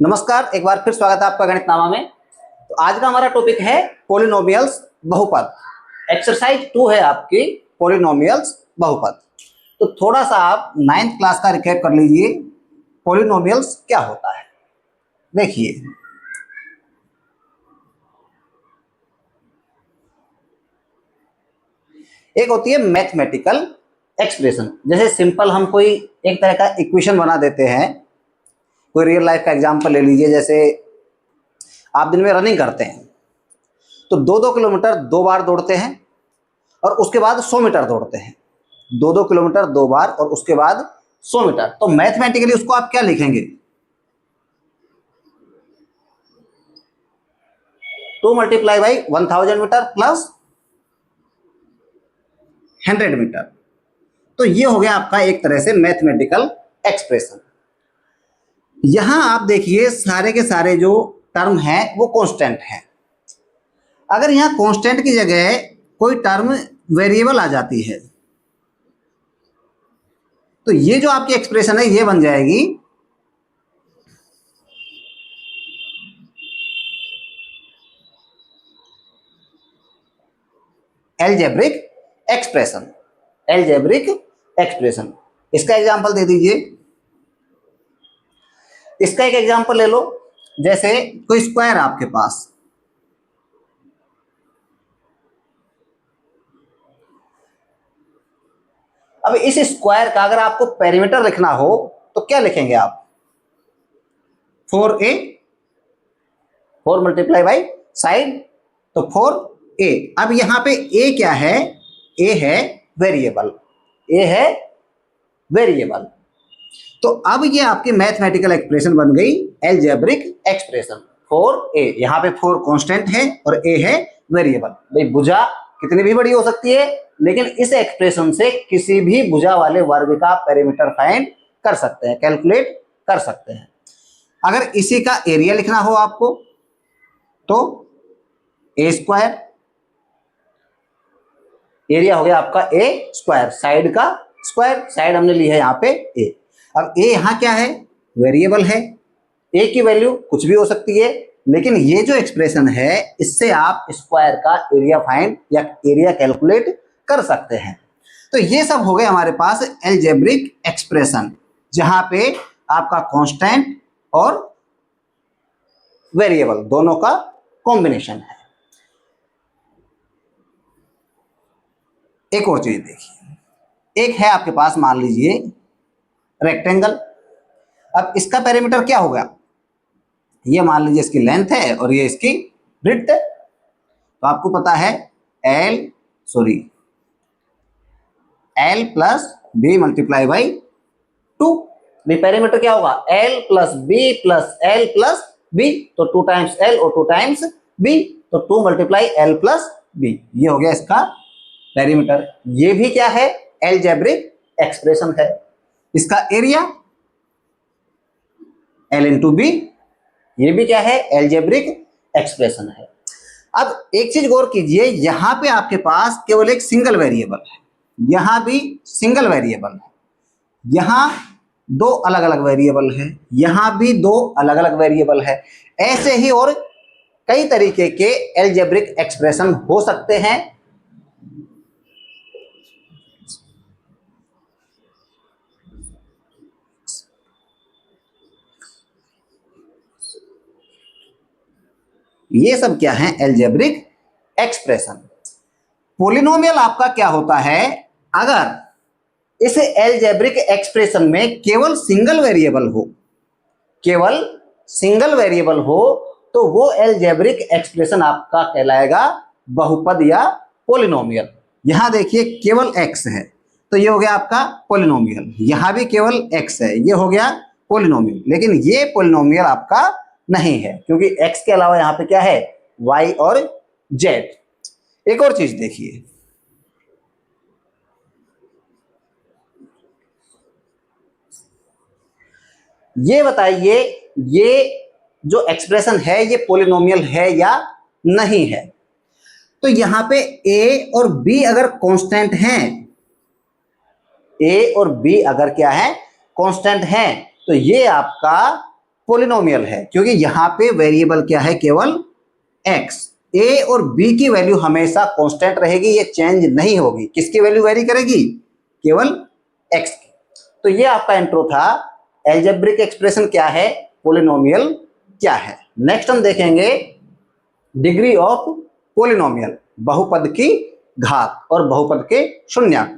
नमस्कार, एक बार फिर स्वागत है आपका गणित नामा में। तो आज का हमारा टॉपिक है पॉलिनोमियल्स बहुपद। एक्सरसाइज 2 है आपकी पॉलिनोमियल्स बहुपद। तो थोड़ा सा आप 9th क्लास का रिकैप कर लीजिए, पॉलिनोमियल्स क्या होता है। देखिए, एक होती है मैथमेटिकल एक्सप्रेशन। जैसे सिंपल हम कोई एक तरह का इक्वेशन बना देते हैं। कोई रियल लाइफ का एग्जांपल ले लीजिए, जैसे आप दिन में रनिंग करते हैं तो 2-2 किलोमीटर 2 बार दौड़ते हैं और उसके बाद 100 मीटर दौड़ते हैं। 2-2 किलोमीटर 2 बार और उसके बाद 100 मीटर। तो मैथमेटिकली उसको आप क्या लिखेंगे? 2 multiply by 1000 metre plus 100 metre. तो ये हो गया आपका एक तरह से मैथमेटिकल एक्सप्रेशन। यहां आप देखिए, सारे के सारे जो टर्म है वो कांस्टेंट है। अगर यहां कांस्टेंट की जगह कोई टर्म वेरिएबल आ जाती है तो ये जो आपकी एक्सप्रेशन है ये बन जाएगी एलजेब्रिक एक्सप्रेशन। एलजेब्रिक एक्सप्रेशन, इसका एग्जांपल दे दीजिए। इसका एक एग्जांपल ले लो, जैसे कोई स्क्वायर आपके पास, अब इस स्क्वायर का अगर आपको पेरीमीटर लिखना हो तो क्या लिखेंगे आप? 4a, 4 मल्टीप्लाई बाई साइड, तो 4a। अब यहां पे a क्या है? a है वेरिएबल, a है वेरिएबल। तो अब ये आपकी मैथमेटिकल एक्सप्रेशन बन गई एलजेब्रिक एक्सप्रेशन। 4a, यहां पे 4 कांस्टेंट है और a है वेरिएबल। भाई भुजा कितनी भी बड़ी हो सकती है, लेकिन इस एक्सप्रेशन से किसी भी भुजा वाले वर्ग का पेरीमीटर फाइंड कर सकते हैं, कैलकुलेट कर सकते हैं। अगर इसी का एरिया लिखना हो आपको तो ए स्क्वायर, एरिया हो गया आपका ए स्क्वायर, साइड का स्क्वायर, साइड हमने ली है यहाँ पे ए। अब ए यहाँ क्या है? वेरिएबल है। ए की वैल्यू कुछ भी हो सकती है, लेकिन ये जो एक्सप्रेशन है इससे आप स्क्वायर का एरिया फाइंड या एरिया कैलकुलेट कर सकते हैं। तो ये सब हो गए हमारे पास एलजेब्रिक एक्सप्रेशन, जहां पे आपका कांस्टेंट और वेरिएबल दोनों का कॉम्बिनेशन है। एक और चीज देखिए, एक है आपके पास, मान लीजिए रेक्टेंगल। अब इसका पेरीमीटर क्या होगा? ये मान लीजिए इसकी लेंथ है और ये इसकी ब्रेड्थ है। तो आपको पता है L plus B multiply by 2। Perimeter क्या होगा? L plus B plus L plus B. तो 2 टाइम्स एल और 2 टाइम्स बी, तो 2 मल्टीप्लाई एल प्लस बी। ये हो गया इसका पेरीमीटर। ये भी क्या है? एलजेब्रिक एक्सप्रेशन है। इसका एरिया एल इंटू बी, ये भी क्या है? एलजेब्रिक एक्सप्रेशन है। अब एक चीज गौर कीजिए, यहां पे आपके पास केवल एक सिंगल वेरिएबल है, यहां भी सिंगल वेरिएबल है, यहां 2 अलग अलग वेरिएबल है, यहां भी 2 अलग अलग वेरिएबल है। ऐसे ही और कई तरीके के एलजेब्रिक एक्सप्रेशन हो सकते हैं। ये सब क्या है? Algebraic expression. पॉलिनोमियल आपका क्या होता है? अगर इस एलजेब्रिक एक्सप्रेशन में केवल सिंगल वेरिएबल हो, केवल सिंगल वेरिएबल हो, तो वो एलजेब्रिक एक्सप्रेशन आपका कहलाएगा बहुपद या पॉलिनोमियल। यहां देखिए केवल x है तो ये हो गया आपका पॉलिनोमियल, यहां भी केवल x है, ये हो गया पॉलिनोमियल। लेकिन ये पॉलिनोमियल आपका नहीं है, क्योंकि x के अलावा यहां पे क्या है? y और z। एक और चीज देखिए, ये बताइए ये जो एक्सप्रेशन है ये पॉलिनोमियल है या नहीं है? तो यहां पे a और b अगर कांस्टेंट हैं, a और b अगर क्या है? कांस्टेंट हैं, तो ये आपका पोलिनोमियल है, क्योंकि यहाँ पे वेरिएबल क्या है, केवल x। a और b की वैल्यू हमेशा कांस्टेंट रहेगी, ये चेंज नहीं होगी। किसकी वैल्यू वेरी करेगी, केवल x की। तो ये आपका इंट्रो था, एल्जेब्रिक एक्सप्रेशन क्या है, पोलिनोमियल क्या है। नेक्स्ट हम देखेंगे डिग्री ऑफ पोलिनोमियल, बहुपद की घात और बहुपद के शून्यांक।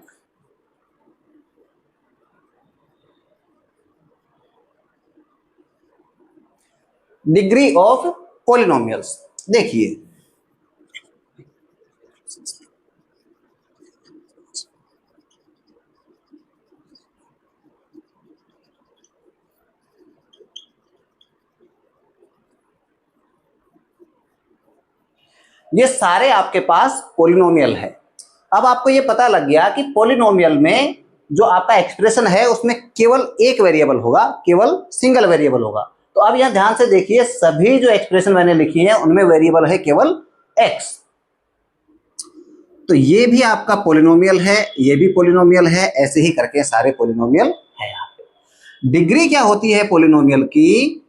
डिग्री ऑफ पोलिनोमियल्स देखिए, ये सारे आपके पास पोलिनोमियल है। अब आपको ये पता लग गया कि पोलिनोमियल में जो आपका एक्सप्रेशन है उसमें केवल एक वेरिएबल होगा, केवल सिंगल वेरिएबल होगा। तो अब यहां ध्यान से देखिए, सभी जो एक्सप्रेशन मैंने लिखी है उनमें वेरिएबल है केवल x। तो ये भी आपका पोलिनोमियल है, ये भी पोलिनोमियल है, ऐसे ही करके सारे पोलिनोमियल है यहाँ पे। डिग्री क्या होती है पोलिनोमियल की,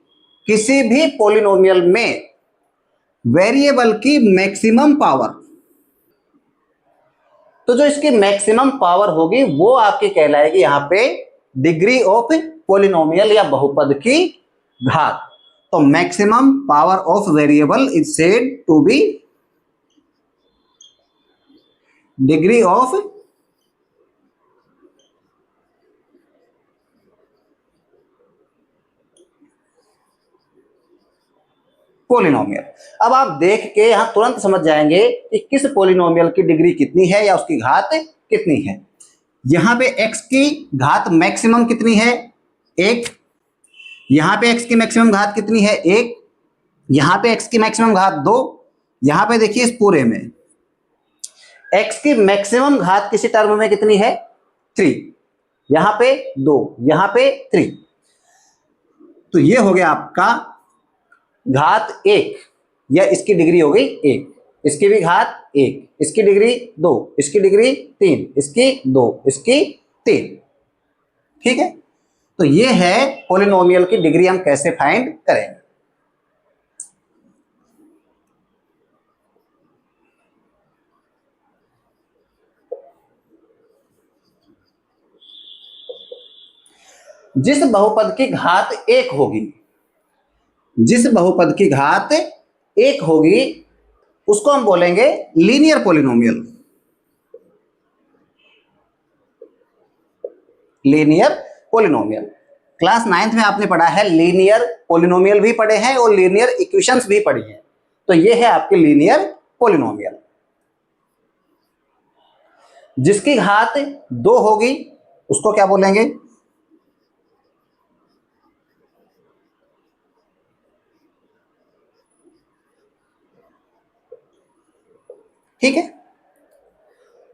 किसी भी पोलिनोमियल में वेरिएबल की मैक्सिमम पावर, तो जो इसकी मैक्सिमम पावर होगी वो आपकी कहलाएगी यहां पे डिग्री ऑफ पोलिनोमियल या बहुपद की घात। तो maximum power of variable is said to be degree of polynomial. अब आप देख के यहां तुरंत समझ जाएंगे कि किस पोलिनोमियल की डिग्री कितनी है या उसकी घात कितनी है। यहां पे x की घात मैक्सिमम कितनी है, 1। यहां पे x की मैक्सिमम घात कितनी है, 1। यहां पे x की मैक्सिमम घात 2। यहां पे देखिए इस पूरे में x की मैक्सिमम घात किसी टर्म में कितनी है, 3। यहां पे 2, यहां पे 3। तो ये हो गया आपका घात 1, या इसकी डिग्री हो गई 1, इसकी भी घात 1, इसकी डिग्री 2, इसकी डिग्री 3, इसकी 2, इसकी 3। ठीक है, तो ये है पोलिनोमियल की डिग्री हम कैसे फाइंड करेंगे। जिस बहुपद की घात 1 होगी, जिस बहुपद की घात 1 होगी उसको हम बोलेंगे linear polynomial. Linear polynomial class 9th में आपने पढ़ा है, लीनियर पोलिनोमियल भी पढ़े हैं और लीनियर इक्वेशंस भी पढ़ी हैं। तो ये है आपके लीनियर पोलिनोमियल। जिसकी घात 2 होगी उसको क्या बोलेंगे, ठीक है।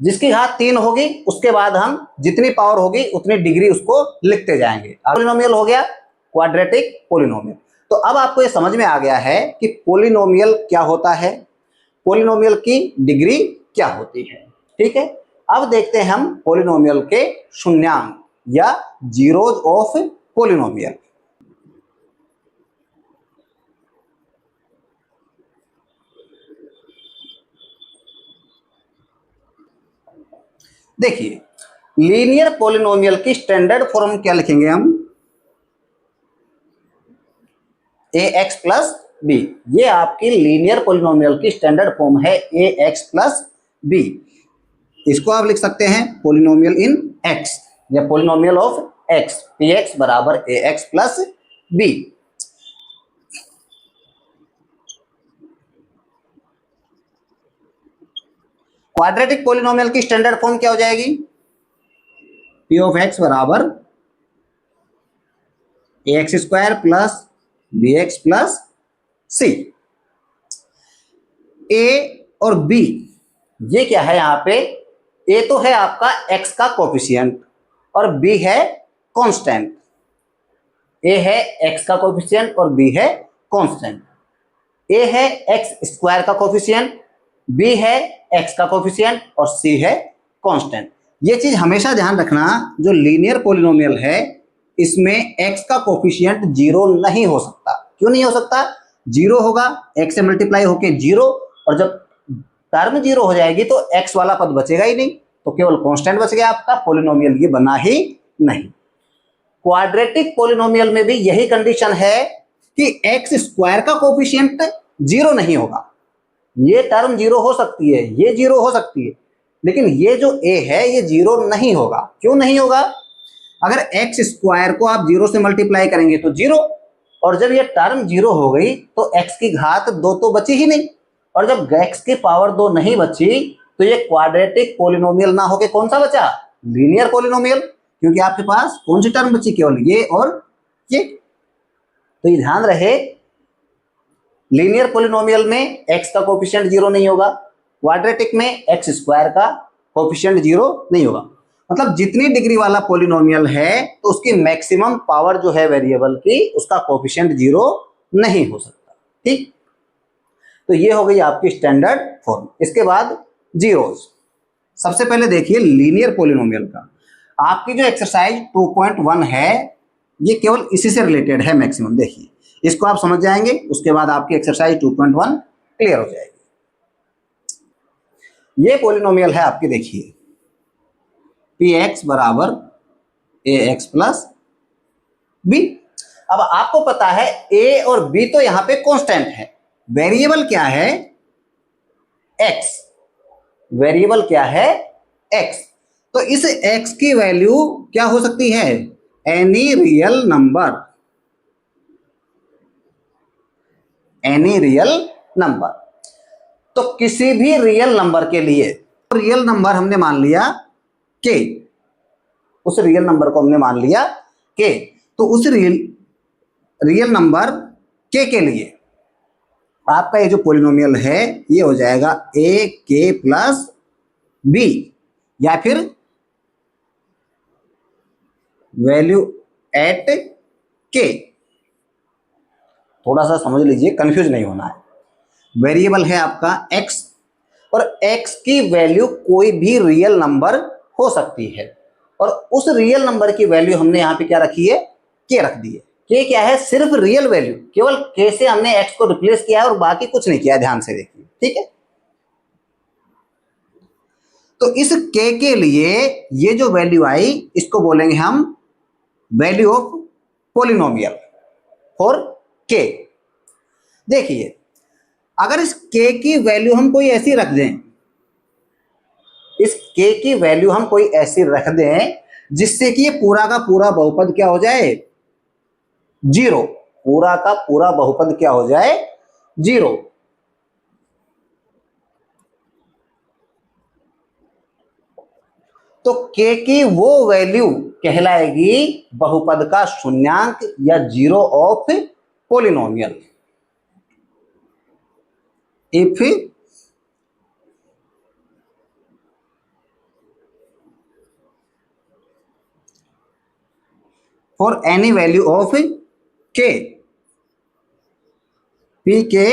जिसकी घात 3 होगी उसके बाद हम जितनी पावर होगी उतनी डिग्री उसको लिखते जाएंगे। पोलिनोमियल हो गया क्वाड्रेटिक पोलिनोमियल। तो अब आपको ये समझ में आ गया है कि पोलिनोमियल क्या होता है, पोलिनोमियल की डिग्री क्या होती है। ठीक है, अब देखते हैं हम पोलिनोमियल के शून्यांक या जीरोज ऑफ पोलिनोमियल। देखिए, लीनियर पोलिनोमियल की स्टैंडर्ड फॉर्म क्या लिखेंगे हम, ax प्लस बी। ये आपकी लीनियर पोलिनोमियल की स्टैंडर्ड फॉर्म है ax प्लस बी। इसको आप लिख सकते हैं पोलिनोमियल इन x या पोलिनोमियल ऑफ x, px बराबर ax plus B. Quadratic polynomial की स्टैंडर्ड फॉर्म क्या हो जाएगी, p ऑफ x बराबर ax square plus bx plus c। a और b ये क्या है, यहां पे a तो है आपका x का कोफिशिएंट और b है कांस्टेंट। a है x का कोफिशिएंट और b है कांस्टेंट। a है x स्क्वायर का कोफिशिएंट, b है x का कोफिशिएंट और c है कांस्टेंट। ये चीज हमेशा ध्यान रखना, जो लीनियर पोलिनोमियल है इसमें x का कोफिशिएंट 0 नहीं हो सकता। क्यों नहीं हो सकता? 0 होगा, x से मल्टीप्लाई होके 0, और जब टर्म 0 हो जाएगी तो x वाला पद बचेगा ही नहीं, तो केवल कांस्टेंट बच गया आपका, पॉलिनोमियल ये बना ही नहीं। क्वाड्रेटिक पॉलिनोमियल में भी यही कंडीशन है कि एक्स स्क्वायर का कोफिशिएंट 0 नहीं होगा। ये टर्म 0 हो सकती है, ये 0 हो सकती है, लेकिन ये जो a है ये 0 नहीं होगा। क्यों नहीं होगा? अगर एक्स स्क्वायर को आप 0 से मल्टीप्लाई करेंगे तो 0, और जब ये टर्म 0 हो गई तो x की घात 2 तो बची ही नहीं, और जब x की पावर 2 नहीं बची तो ये क्वाड्रेटिक पॉलिनोमियल ना होके कौन सा बचा? लीनियर पॉलिनोमियल, क्योंकि आपके पास कौन सी टर्म बची? केवल ये और ये। तो ये ध्यान रहे, लीनियर पॉलिनोमियल में x का कोफिशिएंट 0 नहीं होगा, क्वाड्रेटिक में x स्क्वायर का कोफिशिएंट 0 नहीं होगा। मतलब जितनी डिग्री वाला पॉलिनोमियल है तो उसकी मैक्सिमम पावर जो है वेरिएबल की, उसका कोफिशिएंट 0 नहीं हो सकता। ठीक, तो ये हो गई आपकी स्टैंडर्ड फॉर्म। इसके बाद जीरोस। सबसे पहले देखिए लीनियर पॉलिनोमियल का, आपकी जो एक्सरसाइज 2.1 है ये केवल इसी से रिलेटेड है मैक्सिमम। देखिए इसको आप समझ जाएंगे, उसके बाद आपकी एक्सरसाइज 2.1 क्लियर हो जाएगी। ये पॉलिनोमियल है आपकी, देखिए px बराबर ax प्लस b। अब आपको पता है a और b तो यहां पे कांस्टेंट है, वेरिएबल क्या है? x। वेरिएबल क्या है? x। तो इस x की वैल्यू क्या हो सकती है? Any real number, any real number. तो किसी भी रियल नंबर के लिए, रियल नंबर हमने मान लिया k, उस रियल नंबर को हमने मान लिया k, तो उस रियल नंबर k के लिए आपका ये जो पॉलिनोमियल है ये हो जाएगा a k प्लस b, या फिर वैल्यू एट k। थोड़ा सा समझ लीजिए, कंफ्यूज नहीं होना है। वेरिएबल है आपका x, और x की वैल्यू कोई भी रियल नंबर हो सकती है, और उस रियल नंबर की वैल्यू हमने यहाँ पे क्या रखी है? k रख दी है। k क्या है? सिर्फ रियल वैल्यू, केवल k से हमने x को रिप्लेस किया है और बाकी कुछ नहीं किया, ध्यान से देखिए। ठीक है, तो इस k के लिए ये जो वैल्यू आई इसको बोलेंगे हम value of polynomial for k। देखिए अगर इस k की वैल्यू हम कोई ऐसी रख दें, इस k की वैल्यू हम कोई ऐसी रख दें जिससे कि ये पूरा का पूरा बहुपद क्या हो जाए? 0। पूरा का पूरा बहुपद क्या हो जाए? 0। तो k की वो वैल्यू कहलाएगी बहुपद का शून्यांक या 0 of polynomial. If for any value of k, pk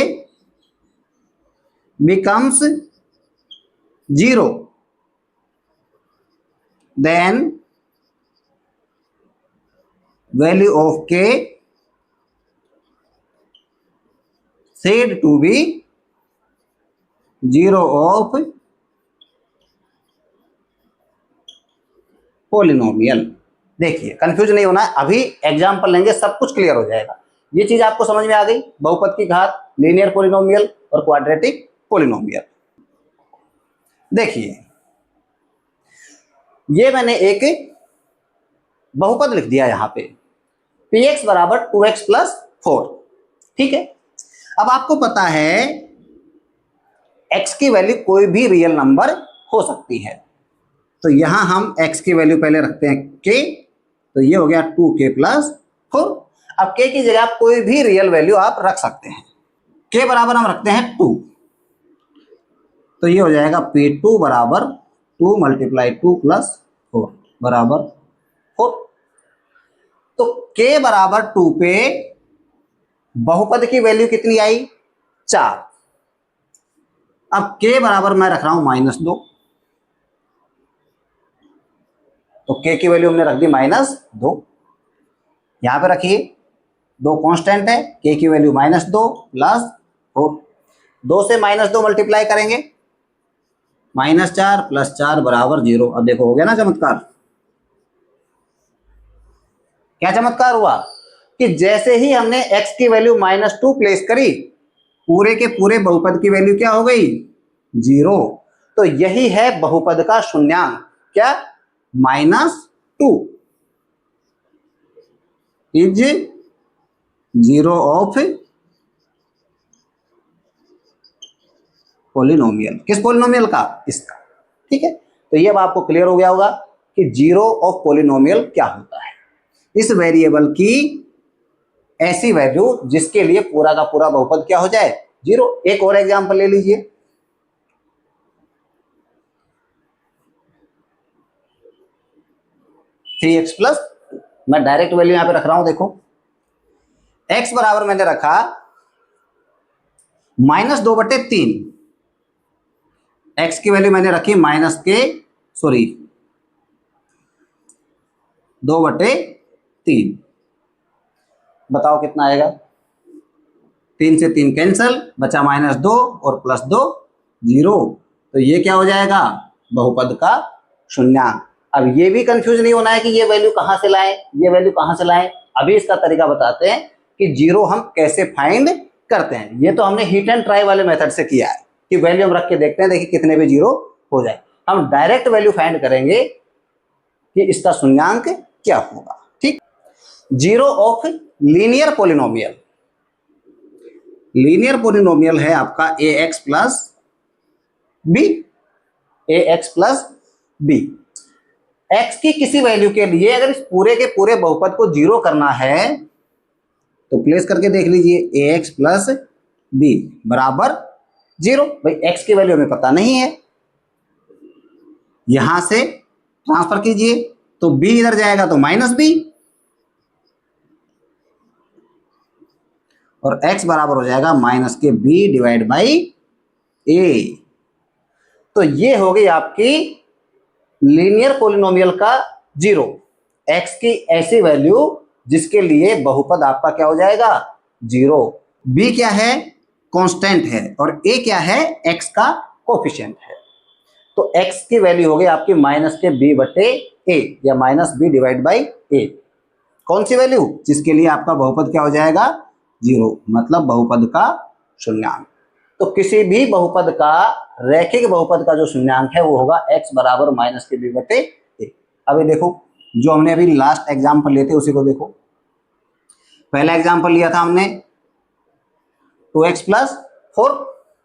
becomes 0, then value of k said to be 0 of polynomial. देखिए कंफ्यूज नहीं होना है, अभी एग्जाम्पल लेंगे सब कुछ क्लियर हो जाएगा। ये चीज आपको समझ में आ गई, बहुपद की घात, लीनियर पॉलिनोमियल और क्वाड्रेटिक पॉलिनोमियल। देखिए ये मैंने एक बहुपद लिख दिया यहां पे, px बराबर 2x प्लस 4। ठीक है, अब आपको पता है x की वैल्यू कोई भी रियल नंबर हो सकती है, तो यहां हम x की वैल्यू पहले रखते हैं k, तो ये हो गया 2k प्लस 4। अब k की जगह आप कोई भी रियल वैल्यू आप रख सकते हैं। k बराबर हम रखते हैं 2, तो ये हो जाएगा p2 बराबर 2 मल्टीप्लाई 2 प्लस 4 बराबर 4। तो k बराबर 2 पे बहुपद की वैल्यू कितनी आई? 4। अब k बराबर मैं रख रहा हूं -2, तो k की वैल्यू हमने रख दी -2। यहाँ पे रखिए, दो कांस्टेंट है, के की वैल्यू -2 प्लस 4, 2 से -2 मल्टीप्लाई करेंगे, -4 प्लस 4 बराबर 0। अब देखो हो गया ना चमत्कार। क्या चमत्कार हुआ कि जैसे ही हमने x की वैल्यू -2 प्लेस करी, पूरे के पूरे बहुपद की वैल्यू क्या हो गई, 0। तो यही है बहुपद का शून्यांक, क्या, -2 इज 0 ऑफ पोलिनोमियल। किस पोलिनोमियल का, इसका। ठीक है, तो ये अब आपको क्लियर हो गया होगा कि 0 ऑफ पोलिनोमियल क्या होता है। इस वेरिएबल की ऐसी वैल्यू जिसके लिए पूरा का पूरा बहुपद क्या हो जाए, 0। एक और एग्जांपल ले लीजिए, थ्री एक्स प्लस, मैं डायरेक्ट वैल्यू यहां पे रख रहा हूं। देखो x बराबर मैंने रखा -2/3, x की वैल्यू मैंने रखी -2/3। बताओ कितना आएगा, 3 से 3 कैंसल, बचा -2 और +2 0। तो ये क्या हो जाएगा, बहुपद का शून्यांक। अब ये भी कंफ्यूज नहीं होना है कि ये वैल्यू कहां से लाएं, ये वैल्यू कहां से लाएं। अभी इसका तरीका बताते हैं कि 0 हम कैसे फाइंड करते हैं। ये तो हमने हिट एंड ट्राई वाले मेथड से किया है कि वैल्यू हम रख के देखते हैं, देखिए कितने भी 0 हो जाए। हम डायरेक्ट वैल्यू फाइंड करेंगे कि इसका शून्यांक क्या होगा। ठीक, 0 of linear polynomial. Linear polynomial है आपका ax plus B, ax plus B. x की किसी वैल्यू के लिए अगर इस पूरे के पूरे बहुपद को 0 करना है तो प्लेस करके देख लीजिए, ax प्लस बी बराबर 0। भाई x की वैल्यू हमें पता नहीं है, यहां से ट्रांसफर कीजिए तो b इधर जाएगा तो -b, और x बराबर हो जाएगा -b डिवाइड बाई a। तो ये हो गई आपकी लीनियर पोलिनोमियल का 0, x की ऐसी वैल्यू जिसके लिए बहुपद आपका क्या हो जाएगा, 0। b क्या है, कांस्टेंट है, और a क्या है, x का कोफिशिएंट है। तो x की वैल्यू हो गई आपकी -b/a या -b डिवाइड बाई a। कौन सी वैल्यू, जिसके लिए आपका बहुपद क्या हो जाएगा, 0, मतलब बहुपद का शून्यांक। तो किसी भी बहुपद का, रैखिक बहुपद का जो शून्यांक है वो होगा x बराबर -b/a। अभी देखो जो हमने अभी लास्ट एग्जाम्पल लिए थे उसी को देखो। पहला एग्जाम्पल लिया था हमने 2x प्लस 4।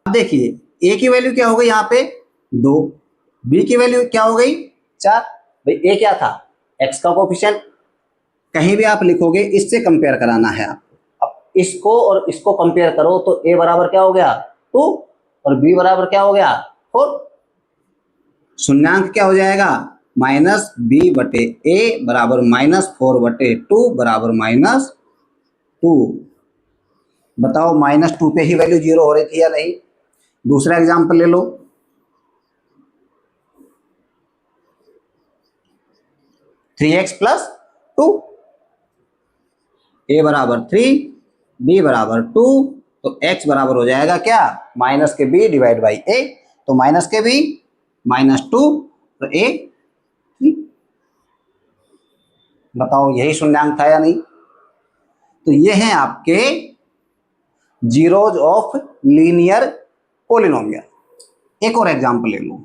अब देखिए a की वैल्यू क्या हो गई यहाँ पे 2, b की वैल्यू क्या हो गई 4। भाई a क्या था, x का कोफिशिएंट। कहीं भी आप लिखोगे इससे कंपेयर कराना है आपको। अब इसको और इसको कंपेयर करो तो a बराबर क्या हो गया 2 और b बराबर क्या हो गया 4। शून्यांक क्या हो जाएगा, -b/a बराबर -4/2 बराबर -2। बताओ -2 पे ही वैल्यू 0 हो रही थी या नहीं। दूसरा एग्जांपल ले लो, थ्री एक्स प्लस 2, a बराबर 3, b बराबर 2, तो x बराबर हो जाएगा क्या, -b डिवाइड बाई a। तो -b -2 तो a 3। बताओ यही शून्यांक था या नहीं। तो ये हैं आपके जीरोज ऑफ लीनियर पोलिनोमियल। एक और एग्जांपल ले लो,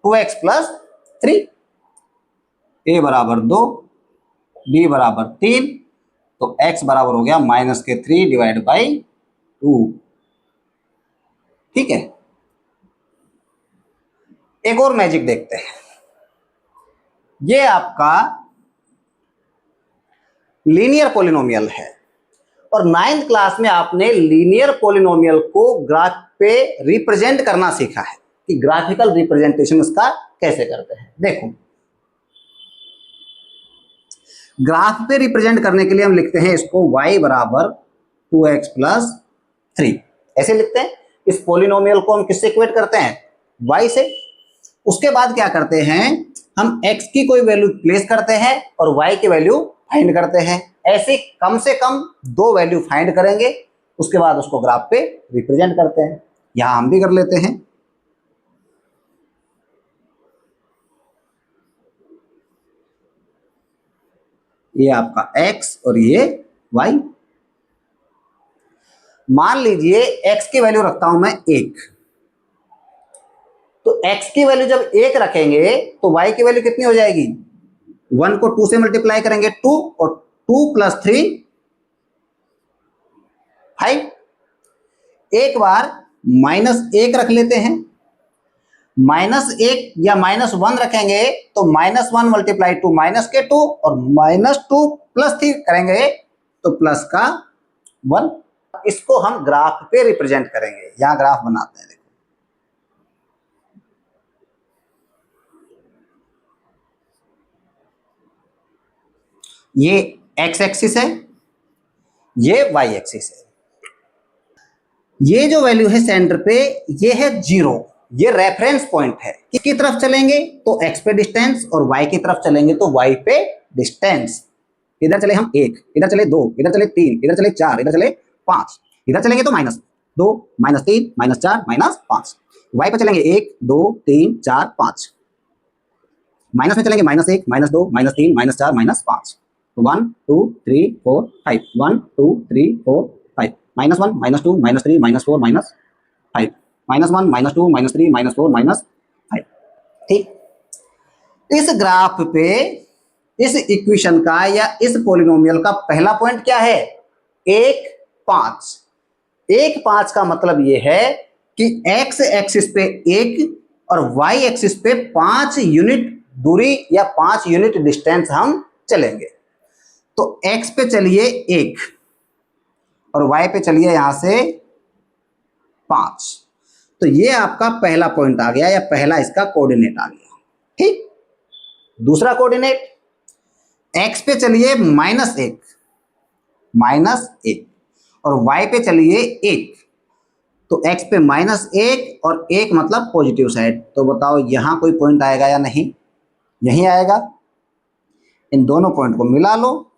2x प्लस 3, a बराबर 2, b बराबर 3, तो x बराबर हो गया -3 डिवाइड बाई 2। ठीक है, एक और मैजिक देखते हैं। ये आपका लीनियर पोलिनोमियल है और 9th क्लास में आपने लीनियर पोलिनोमियल को ग्राफ पे रिप्रेजेंट करना सीखा है कि ग्राफिकल रिप्रेजेंटेशन इसका कैसे करते हैं। देखो ग्राफ पे रिप्रेजेंट करने के लिए हम लिखते हैं इसको y बराबर 2x प्लस 3, ऐसे लिखते हैं। इस पोलिनोमियल को हम किससे इक्वेट करते हैं, y से। उसके बाद क्या करते हैं, हम x की कोई वैल्यू प्लेस करते हैं और y की वैल्यू फाइंड करते हैं। ऐसे कम से कम 2 वैल्यू फाइंड करेंगे, उसके बाद उसको ग्राफ पे रिप्रेजेंट करते हैं। यहां हम भी कर लेते हैं। ये आपका x और ये y। मान लीजिए x की वैल्यू रखता हूं मैं 1, तो x की वैल्यू जब 1 रखेंगे तो y की वैल्यू कितनी हो जाएगी? 1 को 2 से मल्टीप्लाई करेंगे 2, और 2 + 3 5। एक बार -1 रख लेते हैं। -1 या -1 रखेंगे तो -1 × 2 -2, और -2 + 3 करेंगे तो प्लस का 1। इसको हम ग्राफ पे रिप्रेजेंट करेंगे। यहां ग्राफ बनाते हैं, देखो। ये x एक्सिस है, ये y एक्सिस है। ये जो वैल्यू है सेंटर पे, ये है 0। ये रेफरेंस पॉइंट है। किसकी तरफ चलेंगे तो x पे डिस्टेंस, और y की तरफ चलेंगे तो y पे डिस्टेंस। इधर चले हम 1, इधर चले 2, इधर चले 3, इधर चले 4, इधर चले 5। इधर चलेंगे तो -2, -3, -4, -5। y पे चलेंगे 1, 2, 3, 4, 5। माइनस में चलेंगे -1, -2, -3, -4, -5। 1, 2, 3, 4, 5। 1, 2, 3, 4, 5। -1, -2, -3, -4, -5। -1, -2, -3, -4, -5। ठीक। इस ग्राफ पे इस इक्वेशन का या इस पॉलिनोमियल का पहला पॉइंट क्या है? 1, 5। 1, 5 का मतलब ये है कि x एक्सिस पे 1 और y एक्सिस पे 5 यूनिट दूरी या 5 यूनिट डिस्टेंस हम चलेंगे। तो x पे चलिए 1 और y पे चलिए यहां से 5। तो ये आपका पहला पॉइंट आ गया, या पहला इसका कोऑर्डिनेट आ गया। ठीक। दूसरा कोऑर्डिनेट, x पे चलिए -1, -1, और y पे चलिए 1। तो x पे -1 और 1 मतलब पॉजिटिव साइड। तो बताओ यहां कोई पॉइंट आएगा या नहीं? यहीं आएगा। इन दोनों पॉइंट को मिला लो,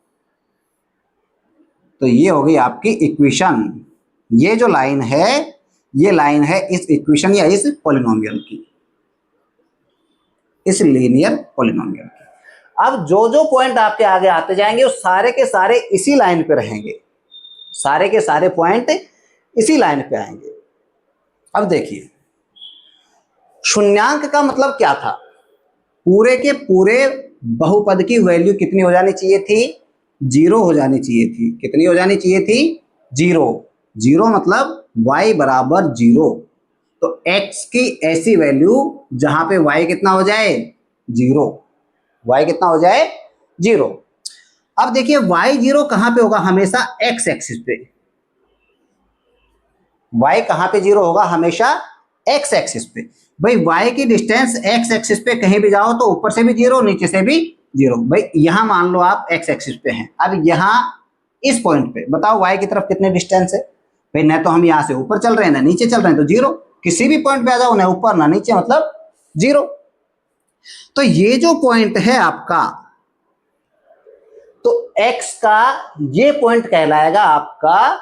तो ये हो गई आपकी इक्वेशन। ये जो लाइन है, ये लाइन है इस इक्वेशन या इस पॉलिनोमियल की, इस लीनियर पॉलिनोमियल की। अब जो जो पॉइंट आपके आगे आते जाएंगे वो सारे के सारे इसी लाइन पे रहेंगे। सारे के सारे पॉइंट इसी लाइन पे आएंगे। अब देखिए, शून्यांक का मतलब क्या था? पूरे के पूरे बहुपद की वैल्यू कितनी हो जानी चाहिए थी? 0 हो जानी चाहिए थी। कितनी हो जानी चाहिए थी? 0। 0 मतलब y बराबर 0। तो x की ऐसी वैल्यू जहां पे y कितना हो जाए? 0। y कितना हो जाए? 0। अब देखिए y 0 कहां पे होगा? हमेशा x एक्सिस पे। y कहां पे 0 होगा? हमेशा x एक्सिस पे। भाई y की डिस्टेंस x एक्सिस पे कहीं भी जाओ तो ऊपर से भी 0, नीचे से भी 0। भाई यहां मान लो आप x एक्सिस पे हैं। अब यहां इस पॉइंट पे बताओ y की तरफ कितने डिस्टेंस है? भाई ना तो हम यहां से ऊपर चल रहे हैं ना नीचे चल रहे हैं, तो 0। किसी भी पॉइंट पे आ जाओ, ना ऊपर ना नीचे, मतलब 0। तो ये जो पॉइंट है आपका, तो x का ये पॉइंट कहलाएगा आपका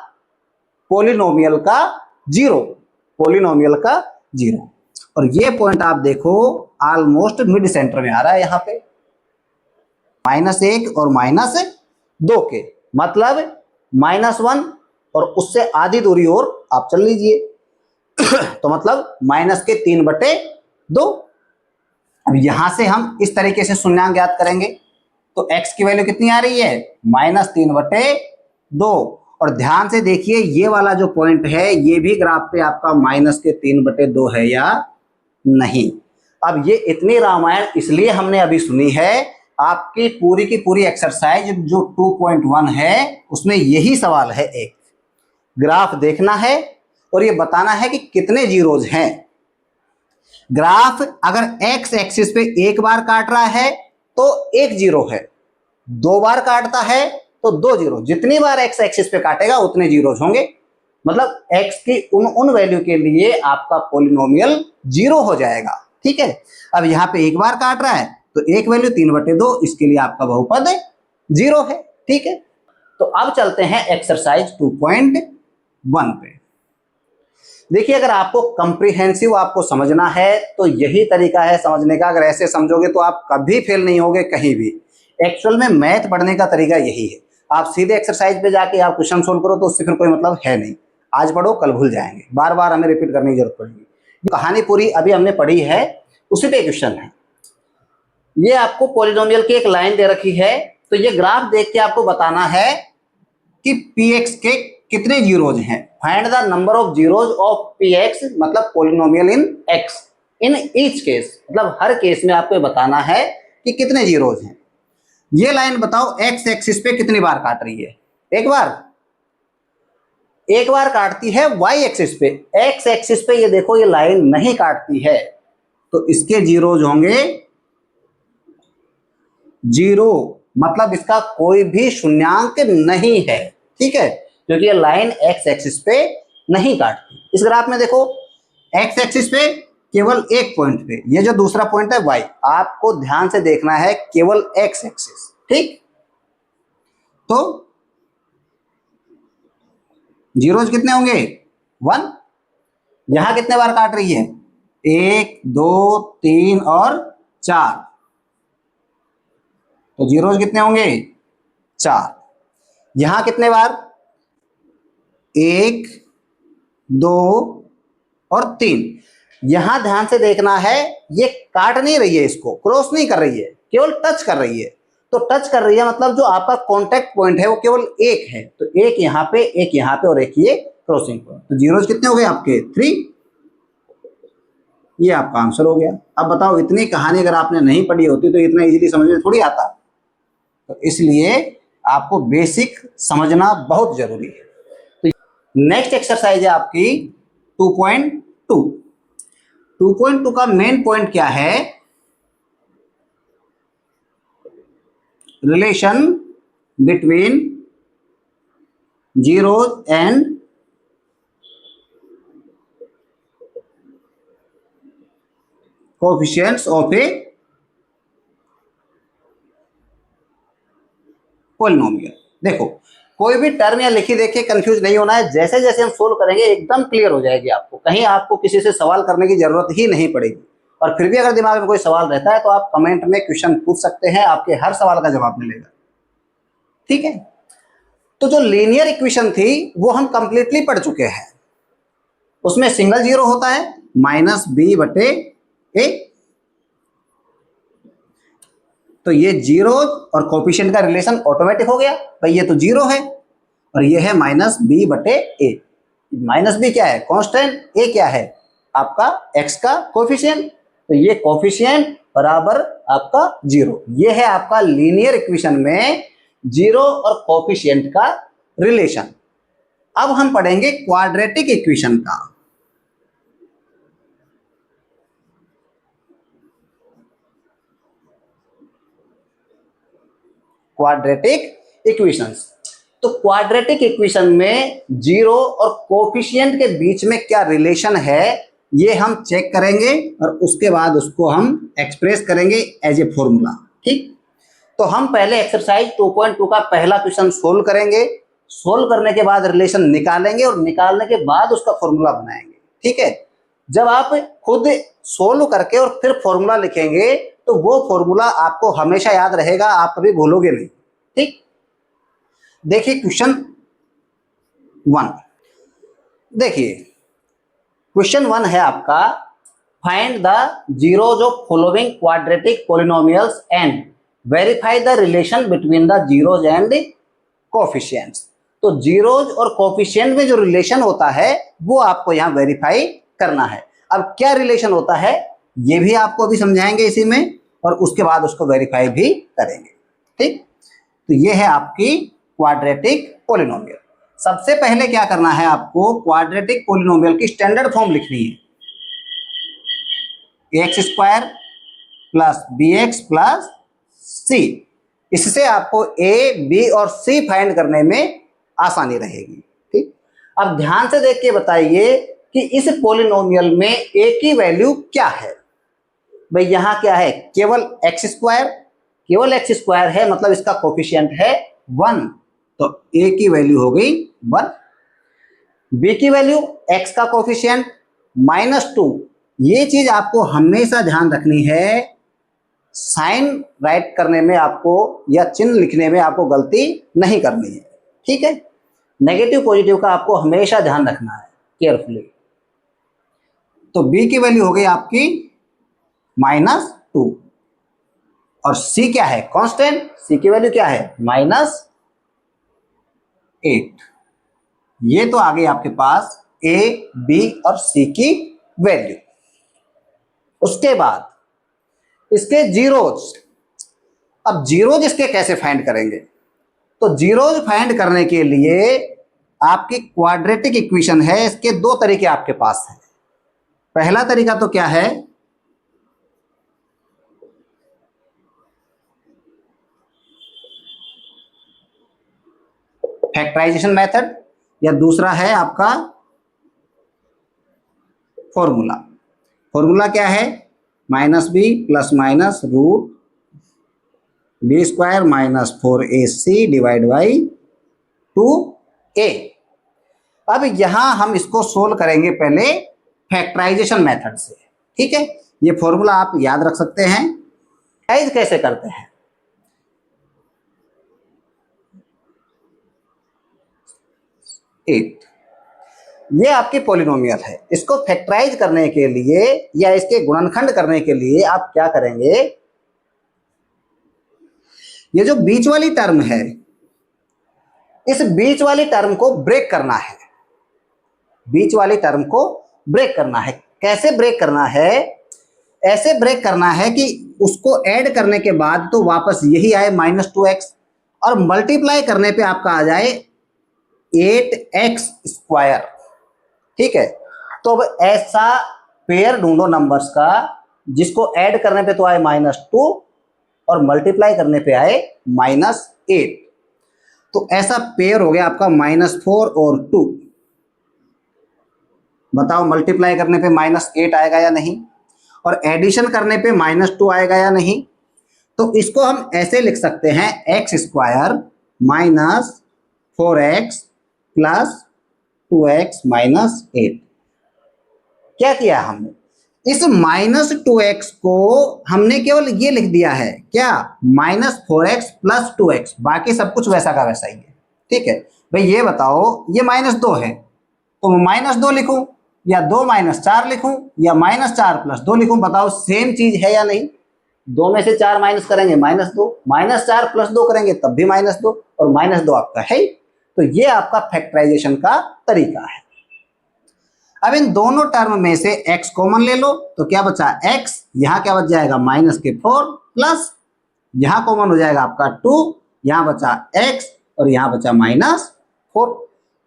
पॉलिनोमियल का 0। पॉलिनोमियल का 0। और ये पॉइंट आप देखो ऑलमोस्ट मिड सेंटर में आ रहा है। यहां पे -1 और -2 के मतलब -1 और उससे आधी दूरी और आप चल लीजिए तो मतलब -3/2। अब यहां से हम इस तरीके से शून्यांक ज्ञात करेंगे। तो x की वैल्यू कितनी आ रही है? -3/2। और ध्यान से देखिए ये वाला जो पॉइंट है ये भी ग्राफ पे आपका -3/2 है या नहीं। अब ये इतनी रामायण इसलिए हमने अभी सुनी है, आपकी पूरी की पूरी एक्सरसाइज जो 2.1 है उसमें यही सवाल है। एक ग्राफ देखना है और ये बताना है कि कितने जीरोज हैं। ग्राफ अगर x एक्सिस पे एक बार काट रहा है तो 1 जीरो है, 2 बार काटता है तो 2 जीरो। जितनी बार x एक्सिस पे काटेगा उतने जीरोज होंगे। मतलब x की उन वैल्यू के लिए आपका पॉलिनोमियल 0 हो जाएगा। ठीक है। अब यहां पे एक बार काट रहा है तो एक वैल्यू 3/2, इसके लिए आपका बहुपद 0 है। ठीक है, तो अब चलते हैं एक्सरसाइज 2.1 पे। देखिए, अगर आपको कंप्रीहेंसिव आपको समझना है तो यही तरीका है समझने का। अगर ऐसे समझोगे तो आप कभी फेल नहीं होगे कहीं भी। एक्चुअल में मैथ पढ़ने का तरीका यही है। आप सीधे एक्सरसाइज पे जाके आप क्वेश्चन सोल्व करो तो उससे फिर कोई मतलब है नहीं। आज पढ़ो कल भूल जाएंगे, बार बार हमें रिपीट करने की जरूरत पड़ेगी। कहानी पूरी अभी हमने पढ़ी है, उसी पे क्वेश्चन है। ये आपको पॉलिनोमियल की एक लाइन दे रखी है, तो ये ग्राफ देख के आपको बताना है कि px के कितने जीरोज हैं। Find the number of zeros of px, मतलब polynomial in x in each case, मतलब हर केस में आपको बताना है कि कितने जीरोज हैं। ये लाइन बताओ x एक्सिस पे कितनी बार काट रही है। एक बार काटती है। y एक्सिस पे, x एक्सिस पे ये देखो ये लाइन नहीं काटती है, तो इसके जीरोज होंगे 0, मतलब इसका कोई भी शून्यांक नहीं है। ठीक है, क्योंकि ये लाइन x एक्सिस पे नहीं काटती। इस ग्राफ में देखो x एक्सिस पे केवल एक पॉइंट पे, ये जो दूसरा पॉइंट है y, आपको ध्यान से देखना है केवल x एक्सिस। ठीक, तो जीरोज कितने होंगे 1। यहां कितने बार काट रही है 1 2 3 और 4, तो जीरोज कितने होंगे 4। यहां कितने बार 1 2 और 3। यहां ध्यान से देखना है, ये काट नहीं रही है, इसको क्रॉस नहीं कर रही है, केवल टच कर रही है। तो टच कर रही है मतलब जो आपका कांटेक्ट पॉइंट है वो केवल एक है, तो एक यहां पे, एक यहां पे और एक ये क्रॉसिंग पॉइंट। तो जीरोज कितने हो गए आपके 3। ये आपका आंसर हो गया। अब बताओ, इतनी कहानी अगर आपने नहीं पढ़ी होती तो इतना इजीली समझ में थोड़ी आता। तो इसलिए आपको बेसिक समझना बहुत जरूरी है। तो नेक्स्ट एक्सरसाइज है आपकी 2.2। 2.2 का मेन पॉइंट क्या है, relation between zeros and coefficients of a polynomial. देखो, कोई भी टर्म या लिखी देखे कंफ्यूज नहीं होना है। जैसे जैसे हम सोल्व करेंगे एकदम क्लियर हो जाएगी आपको, कहीं आपको किसी से सवाल करने की जरूरत ही नहीं पड़ेगी। और फिर भी अगर दिमाग में कोई सवाल रहता है तो आप कमेंट में क्वेश्चन पूछ सकते हैं, आपके हर सवाल का जवाब मिलेगा। ठीक है, तो जो लीनियर इक्वेशन थी वो हम कंप्लीटली पढ़ चुके हैं। उसमें सिंगल जीरो होता है -b/a, तो ये जीरो और कोफिशिएंट का रिलेशन ऑटोमेटिक हो गया, भाई ये तो जीरो है और ये है -b/a। -b क्या है कांस्टेंट, a क्या है आपका x का कोफिशिएंट, तो ये कोफिशिएंट बराबर आपका जीरो। ये है आपका लीनियर इक्वेशन में जीरो और कोफिशिएंट का रिलेशन। अब हम पढ़ेंगे क्वाड्रेटिक इक्वेशन का। क्वाड्रेटिक इक्वेशंस, तो क्वाड्रेटिक इक्वेशन में जीरो और कोफिशिएंट के बीच में क्या रिलेशन है ये हम चेक करेंगे और उसके बाद उसको हम एक्सप्रेस करेंगे एज ए फॉर्मूला। ठीक, तो हम पहले एक्सरसाइज 2.2 का पहला क्वेश्चन सोल्व करेंगे। सोल्व करने के बाद रिलेशन निकालेंगे और निकालने के बाद उसका फॉर्मूला बनाएंगे। ठीक है, जब आप खुद सोल्व करके और फिर फॉर्मूला लिखेंगे तो वो फॉर्मूला आपको हमेशा याद रहेगा, आप कभी भूलोगे नहीं। ठीक, देखिए क्वेश्चन 1, देखिए क्वेश्चन 1 है आपका, find the zeros of following quadratic polynomials and verify the relation between the zeros and coefficients. तो जीरोज और कोफिशिएंट में जो रिलेशन होता है वो आपको यहां वेरीफाई करना है। अब क्या रिलेशन होता है ये भी आपको अभी समझाएंगे इसी में, और उसके बाद उसको वेरीफाई भी करेंगे। ठीक, तो ये है आपकी क्वाड्रेटिक पॉलिनोमियल। सबसे पहले क्या करना है आपको, क्वाड्रेटिक पॉलिनोमियल की स्टैंडर्ड फॉर्म लिखनी है, x² + bx + c। इससे आपको a, b और c फाइंड करने में आसानी रहेगी। ठीक, अब ध्यान से देख के बताइए कि इस पॉलिनोमियल में a की वैल्यू क्या है। भाई यहाँ क्या है, केवल एक्स स्क्वायर, केवल एक्स स्क्वायर है, मतलब इसका कोफिशिएंट है 1, तो ए की वैल्यू हो गई 1। बी की वैल्यू एक्स का कोफिशिएंट -2। ये चीज आपको हमेशा ध्यान रखनी है, साइन राइट करने में आपको या चिन्ह लिखने में आपको गलती नहीं करनी है, ठीक है। नेगेटिव पॉजिटिव का आपको हमेशा ध्यान रखना है केयरफुली। तो बी की वैल्यू हो गई आपकी -2 और सी क्या है, कांस्टेंट, सी की वैल्यू क्या है -8। ये तो आ गई आपके पास ए, बी और सी की वैल्यू। उसके बाद इसके जीरोज, अब जीरोज इसके कैसे फाइंड करेंगे, तो जीरोज फाइंड करने के लिए आपकी क्वाड्रेटिक इक्वेशन है, इसके दो तरीके आपके पास हैं। पहला तरीका तो क्या है, फैक्टराइजेशन मेथड, या दूसरा है आपका फॉर्मूला। फॉर्मूला क्या है, -b plus minus root B square -4ac divide by 2a। अब यहां हम इसको सोल्व करेंगे पहले फैक्टराइजेशन मेथड से, ठीक है। ये फॉर्मूला आप याद रख सकते हैं। फैक्टराइज कैसे करते हैं, 8, ये आपकी पॉलिनोमियल है। इसको फैक्टराइज करने के लिए या इसके गुणनखंड करने के लिए आप क्या करेंगे, ये जो बीच वाली टर्म है, इस बीच वाली टर्म को ब्रेक करना है, बीच वाली टर्म को ब्रेक करना है। कैसे ब्रेक करना है, ऐसे ब्रेक करना है कि उसको ऐड करने के बाद तो वापस यही आए -2x, और मल्टीप्लाई करने पे आपका आ जाए 8x स्क्वायर, ठीक है। तो अब ऐसा पेयर ढूंढो नंबर्स का जिसको ऐड करने पे तो आए -2 और मल्टीप्लाई करने पे आए -8। तो ऐसा पेयर हो गया आपका -4 और 2। बताओ मल्टीप्लाई करने पे -8 आएगा या नहीं, और एडिशन करने पे -2 आएगा या नहीं। तो इसको हम ऐसे लिख सकते हैं, x square -4x plus 2x -8। क्या किया हमने, इस -2x को हमने केवल ये लिख दिया है, क्या, -4x प्लस 2x, बाकी सब कुछ वैसा का वैसा ही है, ठीक है। भाई ये बताओ, ये -2 है तो -2 लिखूं या 2 - 4 लिखूं या -4 प्लस 2 लिखूं, बताओ सेम चीज है या नहीं। 2 में से 4 माइनस करेंगे -2, -4 प्लस 2 करेंगे तब भी -2, और -2 आपका है। तो ये आपका फैक्टराइजेशन का तरीका है। अब इन दोनों टर्म में से x कॉमन ले लो, तो क्या बचा x, यहां क्या बच जाएगा -4 प्लस यहां कॉमन हो जाएगा आपका 2, यहां बचा x और यहां बचा -4।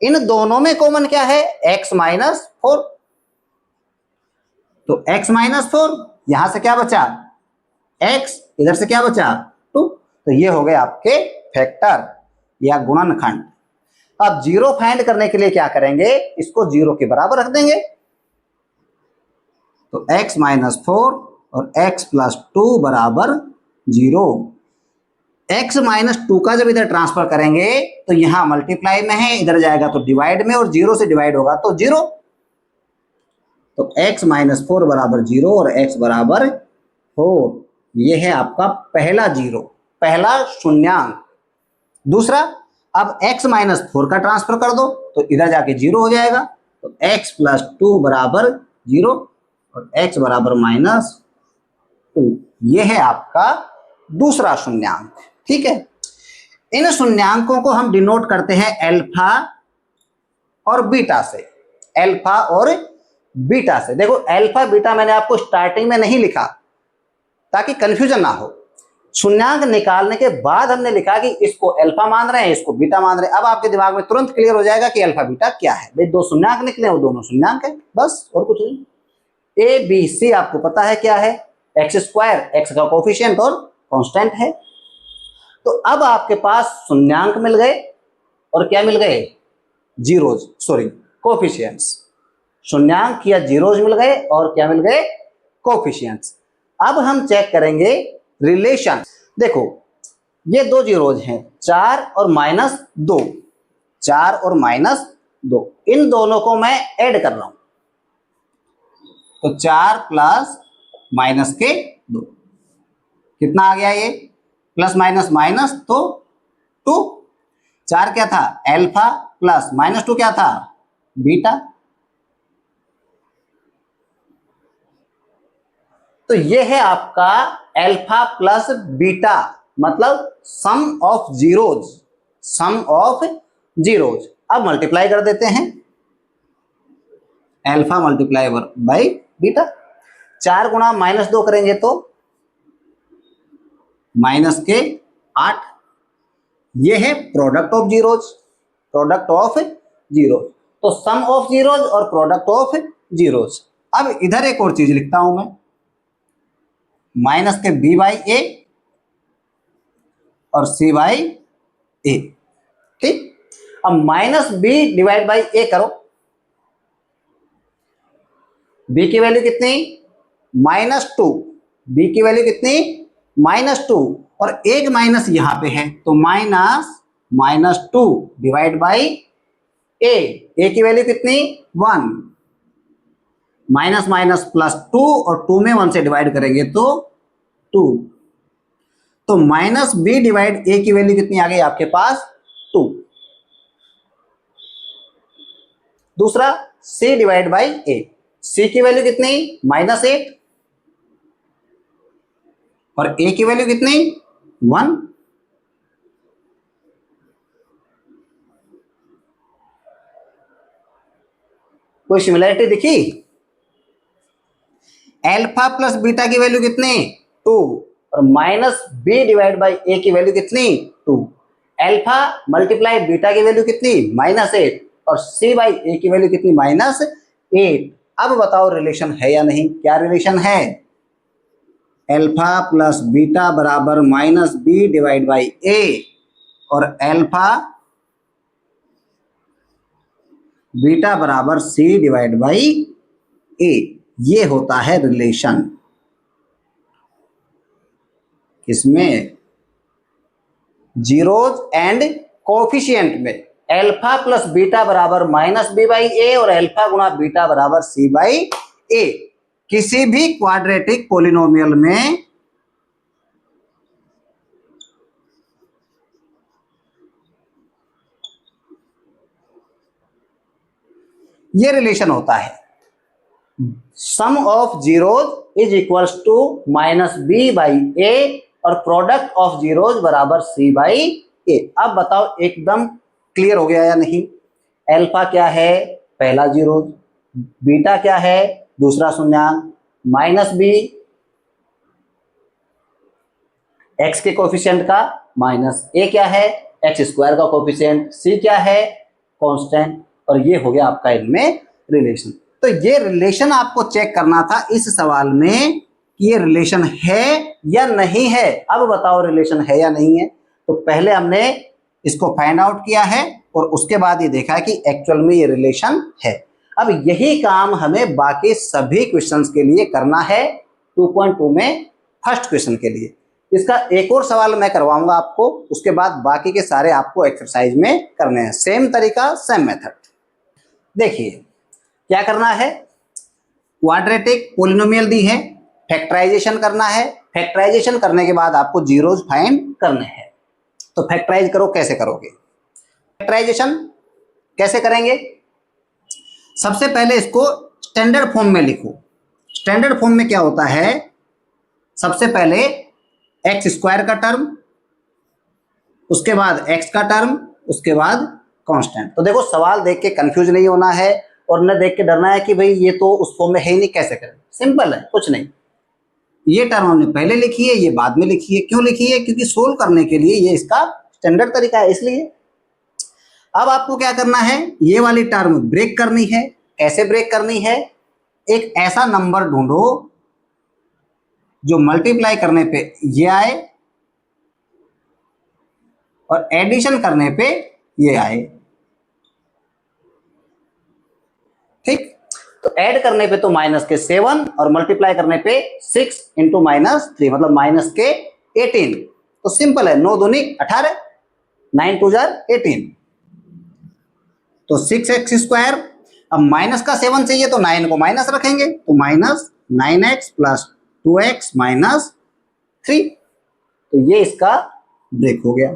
इन दोनों में कॉमन क्या है, x -4, तो x -4, यहां से क्या बचा x, इधर से क्या बचा 2, तो ये हो गए आपके फैक्टर या गुणनखंड। अब जीरो फाइंड करने के लिए क्या करेंगे, इसको जीरो के बराबर रख देंगे, तो x -4 और x + 2 बराबर 0। x -2 का जब इधर ट्रांसफर करेंगे तो यहां मल्टीप्लाई में है, इधर जाएगा तो डिवाइड में, और 0 से डिवाइड होगा तो 0, तो x -4 बराबर 0 और x बराबर 4। ये है आपका पहला जीरो, पहला शून्यांक। दूसरा, अब x -4 का ट्रांसफर कर दो तो इधर जाके 0 हो जाएगा, तो x + 2 बराबर 0 और x बराबर -2। ये है आपका दूसरा शून्यांक, ठीक है। इन शून्यांकों को हम डिनोट करते हैं अल्फा और बीटा से, अल्फा और बीटा से। देखो अल्फा बीटा मैंने आपको स्टार्टिंग में नहीं लिखा ताकि कंफ्यूजन ना हो, शून्यांक निकालने के बाद हमने लिखा कि इसको अल्फा मान रहे हैं, इसको बीटा मान रहे हैं। अब आपके दिमाग में तुरंत क्लियर हो जाएगा कि अल्फा बीटा क्या है। भाई दो शून्यांक निकले, वो दोनों शून्यांक है, बस और कुछ नहीं। ए बी सी आपको पता है क्या है, एक्स स्क्वायर, एक्स का कोफिशिएंट और कांस्टेंट है। तो अब आपके पास शून्यांक मिल गए और क्या मिल गए, जीरोज, सॉरी कोफिशिएंट्स। शून्यांक या जीरोज मिल गए और क्या मिल गए, कोफिशिएंट्स। अब हम चेक करेंगे रिलेशन। देखो ये दो जीरोज हैं, 4 और -2, 4 और -2, इन दोनों को मैं ऐड कर रहा हूं, तो 4 प्लस माइनस के 2, कितना आ गया ये, प्लस माइनस माइनस तो 2, 4 क्या था अल्फा, प्लस -2 क्या था बीटा। तो ये है आपका अल्फा प्लस बीटा, मतलब sum of zeros, sum of zeros. अब मल्टीप्लाई कर देते हैं, अल्फा मल्टीप्लाई बाई बीटा, 4 गुणा -2 करेंगे तो माइनस के 8, ये है product of zeros, product of zeros. तो सम ऑफ जीरोज और प्रोडक्ट ऑफ जीरोज। अब इधर एक और चीज लिखता हूं मैं, माइनस के b बाई ए और c बाई ए, ठीक। अब माइनस b डिवाइड बाई ए करो, b की वैल्यू कितनी -2, b की वैल्यू कितनी -2, और एक माइनस यहां पे है तो -2 डिवाइड बाई ए की वैल्यू कितनी 1, माइनस माइनस प्लस 2, और 2 में 1 से डिवाइड करेंगे तो 2, तो माइनस b डिवाइड ए की वैल्यू कितनी आ गई आपके पास 2। दूसरा c divide by A, c की वैल्यू कितनी -8, और a की वैल्यू कितनी 1। कोई सिमिलरिटी दिखी, अल्फा प्लस बीटा की वैल्यू कितनी 2, और माइनस b डिवाइड बाई ए की वैल्यू कितनी 2, अल्फा मल्टीप्लाई बीटा की वैल्यू कितनी -8, और c बाई ए की वैल्यू कितनी -8। अब बताओ रिलेशन है या नहीं, क्या रिलेशन है, अल्फा प्लस बीटा बराबर -b डिवाइड बाई ए, और अल्फा बीटा बराबर c डिवाइड बाई ए, ये होता है रिलेशन। इसमें जीरोज एंड कोफिशिएंट में अल्फा प्लस बीटा बराबर -b बाई ए, और अल्फा गुणा बीटा बराबर c बाई ए। किसी भी क्वाड्रेटिक पोलिनोमियल में ये रिलेशन होता है, sum of zeros is equals to -b by a, और प्रोडक्ट ऑफ जीरोज बराबर c बाई ए। अब बताओ एकदम क्लियर हो गया या नहीं, अल्फा क्या है पहला जीरोज, बीटा क्या है दूसरा शून्यांक, -b x के कोफिशिएंट का, -a क्या है x² का कोफिशिएंट, c क्या है कांस्टेंट, और ये हो गया आपका इनमें रिलेशन। तो ये रिलेशन आपको चेक करना था इस सवाल में कि ये रिलेशन है या नहीं है। अब बताओ रिलेशन है या नहीं है। तो पहले हमने इसको फाइंड आउट किया है और उसके बाद ये देखा है कि एक्चुअल में ये रिलेशन है। अब यही काम हमें बाकी सभी क्वेश्चंस के लिए करना है 2.2 में फर्स्ट क्वेश्चन के लिए। इसका एक और सवाल मैं करवाऊंगा आपको, उसके बाद बाकी के सारे आपको एक्सरसाइज में करने हैं। सेम तरीका सेम मेथड। देखिए क्या करना है, क्वाड्रेटिक पोलिनोमियल दी है, फैक्टराइजेशन करना है, फैक्टराइजेशन करने के बाद आपको जीरोज फाइंड करने हैं। तो फैक्टराइज करो, कैसे करोगे फैक्टराइजेशन, कैसे करेंगे, सबसे पहले इसको स्टैंडर्ड फॉर्म में लिखो। स्टैंडर्ड फॉर्म में क्या होता है, सबसे पहले x² का टर्म, उसके बाद x का टर्म, उसके बाद कांस्टेंट। तो देखो सवाल देख के कंफ्यूज नहीं होना है और न देख के डरना है कि भाई ये तो उस फॉर्म में है ही नहीं, कैसे करें। सिंपल है, कुछ नहीं। ये टर्म हमने पहले लिखी है, ये बाद में लिखी है। क्यों लिखी है, क्योंकि सोल्व करने के लिए ये इसका स्टैंडर्ड तरीका है, इसलिए। अब आपको क्या करना है, ये वाली टर्म ब्रेक करनी है। कैसे ब्रेक करनी है, एक ऐसा नंबर ढूंढो जो मल्टीप्लाई करने पे ये आए और एडिशन करने पे ये आए, ठीक। तो ऐड करने पे तो माइनस के 7 और मल्टीप्लाई करने पे 6 इंटू -3 मतलब माइनस के 18। तो सिंपल है, 9 दूनी 18, 9 2 जार 18, तो 6x²। अब माइनस का 7 चाहिए तो 9 को माइनस रखेंगे, तो -9x प्लस 2x माइनस 3। तो ये इसका ब्रेक हो गया।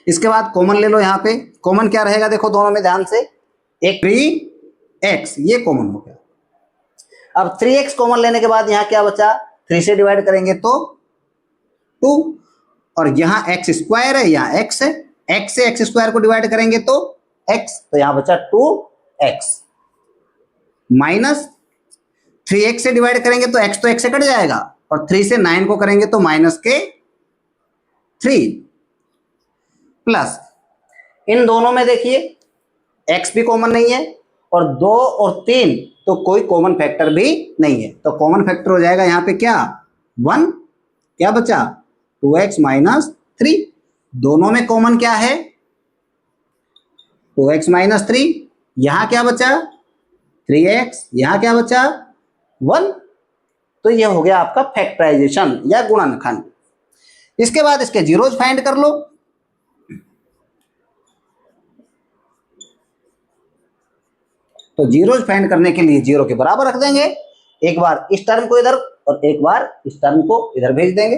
इसके बाद कॉमन ले लो, यहां पे कॉमन क्या रहेगा देखो दोनों में ध्यान से, एक 3x ये कॉमन हो गया। अब 3x कॉमन लेने के बाद यहां क्या बचा, 3 से डिवाइड करेंगे तो 2, और यहां x² है यहां x है, x से x² को डिवाइड करेंगे तो x, तो यहां बचा 2x माइनस 3x से डिवाइड करेंगे तो x तो x से कट जाएगा, और 3 से 9 को करेंगे तो माइनस के 3 प्लस इन दोनों में देखिए x भी कॉमन नहीं है, और 2 और 3 तो कोई कॉमन फैक्टर भी नहीं है, तो कॉमन फैक्टर हो जाएगा यहाँ पे क्या 1, क्या बचा 2x माइनस 3। दोनों में कॉमन क्या है 2x माइनस 3, यहां क्या बचा 3x, यहां क्या बचा 1। तो ये हो गया आपका फैक्टराइजेशन या गुणनखंड। इसके बाद इसके जीरोज फाइंड कर लो। तो जीरोज फाइंड करने के लिए 0 के बराबर रख देंगे, एक बार इस टर्म को इधर और एक बार इस टर्म को इधर भेज देंगे।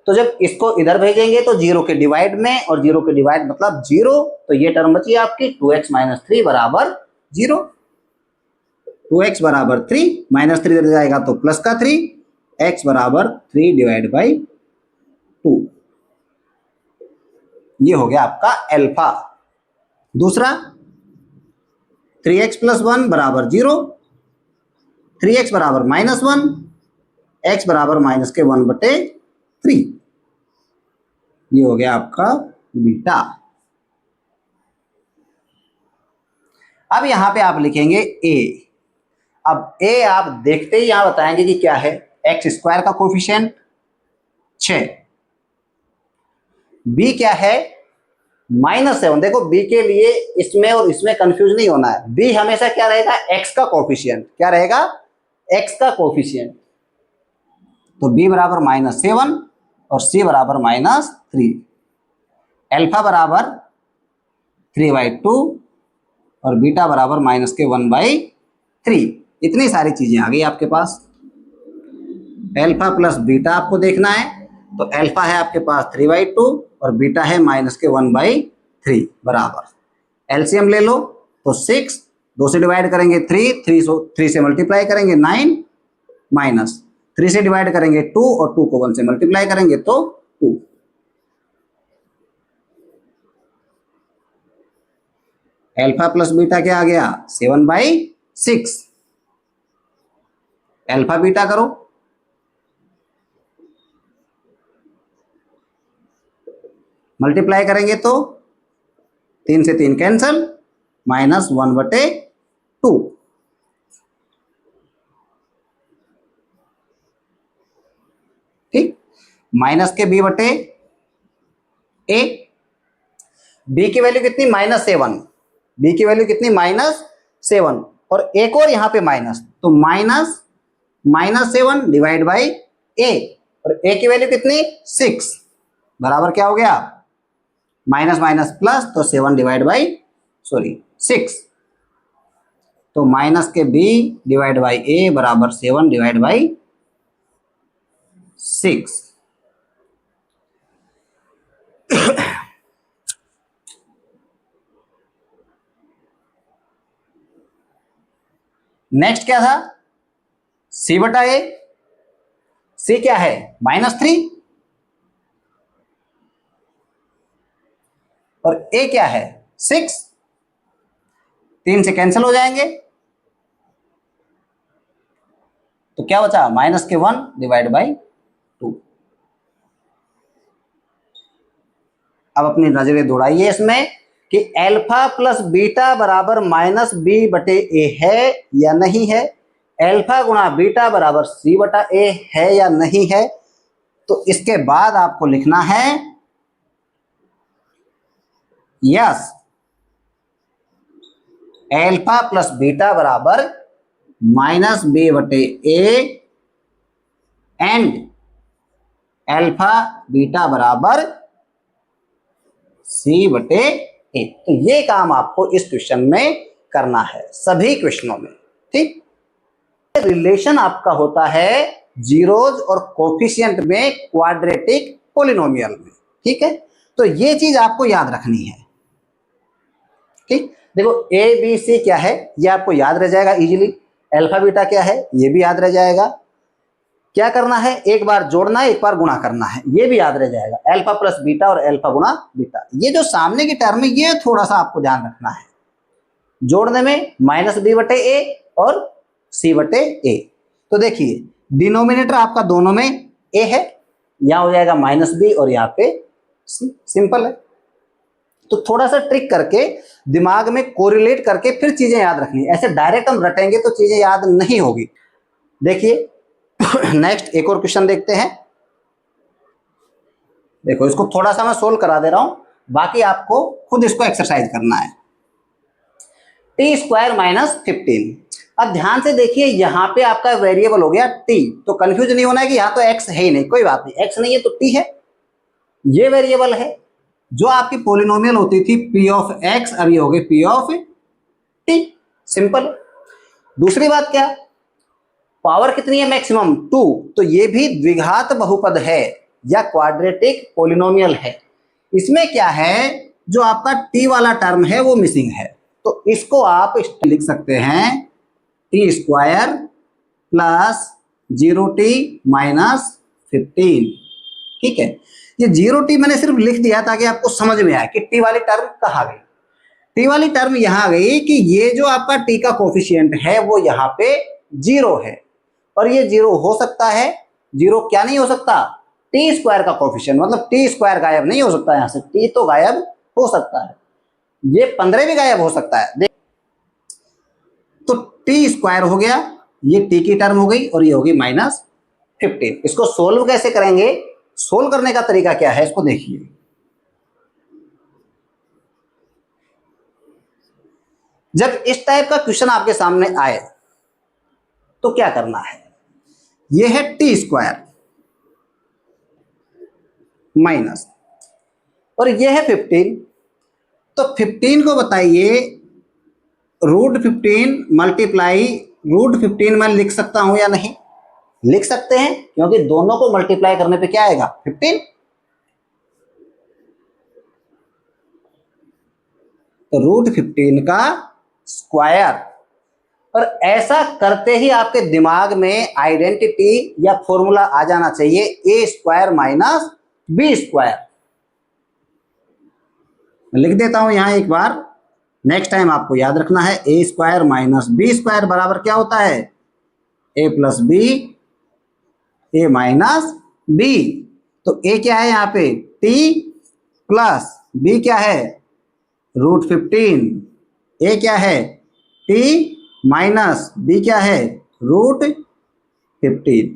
तो जब इसको इधर भेजेंगे तो 0 के डिवाइड में, और 0 के डिवाइड मतलब 0, तो ये टर्म बची आपकी 2x माइनस 3 बराबर 0। 2x बराबर 3 माइनस 3 इधर जाएगा तो प्लस का 3, x बराबर 3 डिवाइड बाई 2। ये हो गया आपका अल्फा। दूसरा 3x प्लस 1 बराबर 0, 3x बराबर -1, x बराबर माइनस के 1/3। ये हो गया आपका बीटा। अब यहां पे आप लिखेंगे a। अब a आप देखते ही यहां बताएंगे कि क्या है, x² का कोफिशिएंट 6, b क्या है -7। देखो b के लिए इसमें और इसमें कंफ्यूज नहीं होना है, b हमेशा क्या रहेगा x का कोफिशिएंट, क्या रहेगा x का कोफिशिएंट। तो b बराबर -7 और c बराबर -3, अल्फा बराबर 3/2 और बीटा बराबर माइनस के 1/3। इतनी सारी चीजें आ गई आपके पास। अल्फा प्लस बीटा आपको देखना है, तो अल्फा है आपके पास 3/2 और बीटा है माइनस के 1/3 बराबर। एलसीएम ले लो तो 6, 2 से डिवाइड करेंगे 3 से मल्टीप्लाई करेंगे 9, माइनस 3 से डिवाइड करेंगे 2 और 2 को 1 से मल्टीप्लाई करेंगे तो 2। अल्फा प्लस बीटा क्या आ गया 7/6। अल्फा बीटा करो, मल्टीप्लाई करेंगे तो 3 से 3 कैंसल, -1/2। ठीक, माइनस के b/a, b की वैल्यू कितनी -7, b की वैल्यू कितनी -7, और एक और यहां पे माइनस, तो -7 डिवाइड बाई a, और a की वैल्यू कितनी 6 बराबर क्या हो गया माइनस माइनस प्लस, तो 7 डिवाइड बाई 6, तो माइनस के b डिवाइड बाई a बराबर 7 डिवाइड बाई 6। नेक्स्ट क्या था c/a, c क्या है -3 और a क्या है 6, 3 से कैंसिल हो जाएंगे, तो क्या बचा माइनस के 1 डिवाइड बाई 2। अब अपनी नजरें दौड़ाइए इसमें कि अल्फा प्लस बीटा बराबर -b/a है या नहीं है, अल्फा गुणा बीटा बराबर c/a है या नहीं है। तो इसके बाद आपको लिखना है यस, एल्फा प्लस बीटा बराबर माइनस बी बटे ए एंड एल्फा बीटा बराबर सी बटे ए। तो ये काम आपको इस क्वेश्चन में करना है, सभी क्वेश्चनों में। ठीक, रिलेशन आपका होता है जीरोज और कोफिशिएंट में क्वाड्रेटिक पोलिनोमियल में। ठीक है, तो ये चीज आपको याद रखनी है। ठीक, देखो ए बी सी क्या है ये आपको याद रह जाएगा इजीली, अल्फा बीटा क्या है ये भी याद रह जाएगा, क्या करना है एक बार जोड़ना है एक बार गुणा करना है ये भी याद रह जाएगा, अल्फा प्लस बीटा और अल्फा गुणा बीटा। ये जो सामने की टर्म है ये थोड़ा सा आपको ध्यान रखना है, जोड़ने में माइनस बी बटे ए और सी बटे ए। तो देखिए डिनोमिनेटर आपका दोनों में ए है, यहां हो जाएगा माइनस बी और यहाँ पे सी, सिंपल है। तो थोड़ा सा ट्रिक करके दिमाग में कोरिलेट करके फिर चीजें याद रखनी है, ऐसे डायरेक्ट हम रटेंगे तो चीजें याद नहीं होगी। देखिए नेक्स्ट एक और क्वेश्चन देखते हैं। देखो इसको थोड़ा सा मैं सोल्व करा दे रहा हूं, बाकी आपको खुद इसको एक्सरसाइज करना है। T square minus 15। अब ध्यान से देखिए यहाँ पे आपका वेरिएबल हो गया टी, तो कंफ्यूज नहीं होना है कि यहाँ तो एक्स है ही नहीं, कोई बात नहीं, एक्स नहीं है तो टी है, ये वेरिएबल है। जो आपकी पोलिनोमियल होती थी पी ऑफ एक्स, अब ये हो गई पी ऑफ टी, सिंपल। दूसरी बात क्या, पावर कितनी है मैक्सिमम 2, तो ये भी द्विघात बहुपद है या क्वाड्रेटिक पोलिनोमियल है। इसमें क्या है जो आपका टी वाला टर्म है वो मिसिंग है, तो इसको आप लिख सकते हैं T square plus 0t minus 15। ठीक है, ये 0t मैंने सिर्फ लिख दिया ताकि आपको समझ में आए कि टी वाली टर्म कहाँ गई। टी वाली टर्म यहां गई कि ये जो आपका टी का कोफिशिएंट है वो यहाँ पे 0 है, और ये 0 हो सकता है, 0 क्या नहीं हो सकता, टी स्क्वायर का कोफिशिएंट, मतलब टी स्क्वायर गायब नहीं हो सकता, यहां से टी तो गायब हो सकता है, ये 15 भी गायब हो सकता है। देख तो टी स्क्वायर हो गया, ये टी की टर्म हो गई और ये होगी माइनस 15। इसको सोल्व कैसे करेंगे, सोल्व करने का तरीका क्या है इसको देखिए। जब इस टाइप का क्वेश्चन आपके सामने आए तो क्या करना है, ये है टी स्क्वायर माइनस और ये है 15, तो 15 को बताइए √15 मल्टीप्लाई √15 मैं लिख सकता हूं या नहीं, लिख सकते हैं क्योंकि दोनों को मल्टीप्लाई करने पे क्या आएगा 15, तो √15 का स्क्वायर। और ऐसा करते ही आपके दिमाग में आइडेंटिटी या फॉर्मूला आ जाना चाहिए ए स्क्वायर माइनस बी स्क्वायर। लिख देता हूं यहां एक बार, नेक्स्ट टाइम आपको याद रखना है, ए स्क्वायर माइनस बी स्क्वायर बराबर क्या होता है, ए प्लस बी, ए माइनस बी। तो ए क्या है यहाँ पे टी प्लस बी क्या है √15, ए क्या है टी माइनस बी क्या है √15।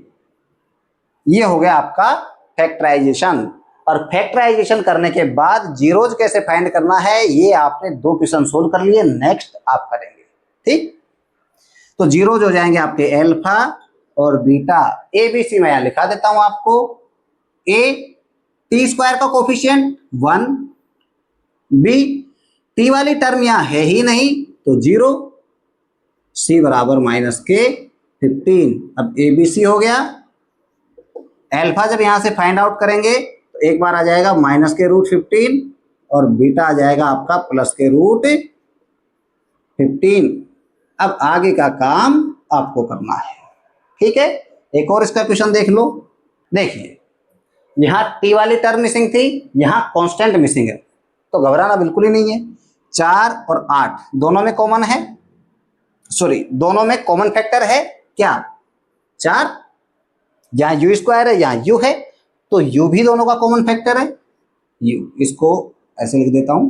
ये हो गया आपका फैक्टराइजेशन। और फैक्टराइजेशन करने के बाद जीरोज कैसे फाइंड करना है ये आपने 2 क्वेश्चन सोल्व कर लिए, नेक्स्ट आप करेंगे। ठीक, तो जीरोज हो जाएंगे आपके अल्फा और बीटा। ए बी सी मैं यहां लिखा देता हूं आपको, ए टी स्क्वायर का कोफिशिएंट 1, बी टी वाली टर्म यहां है ही नहीं तो 0, सी बराबर माइनस के 15। अब ए बी सी हो गया, अल्फा जब यहां से फाइंड आउट करेंगे तो एक बार आ जाएगा माइनस के √15 और बीटा आ जाएगा आपका प्लस के √15। अब आगे का काम आपको करना है। ठीक है, एक और इसका क्वेश्चन देख लो। देखिए यहां टी वाली टर्म मिसिंग थी, यहां कांस्टेंट मिसिंग है, तो घबराना बिल्कुल ही नहीं है। 4 और 8 दोनों में कॉमन है, सॉरी दोनों में कॉमन फैक्टर है क्या 4, यहां यू स्क्वायर है यहां यू है, तो यू भी दोनों का कॉमन फैक्टर है यू, इसको ऐसे लिख देता हूं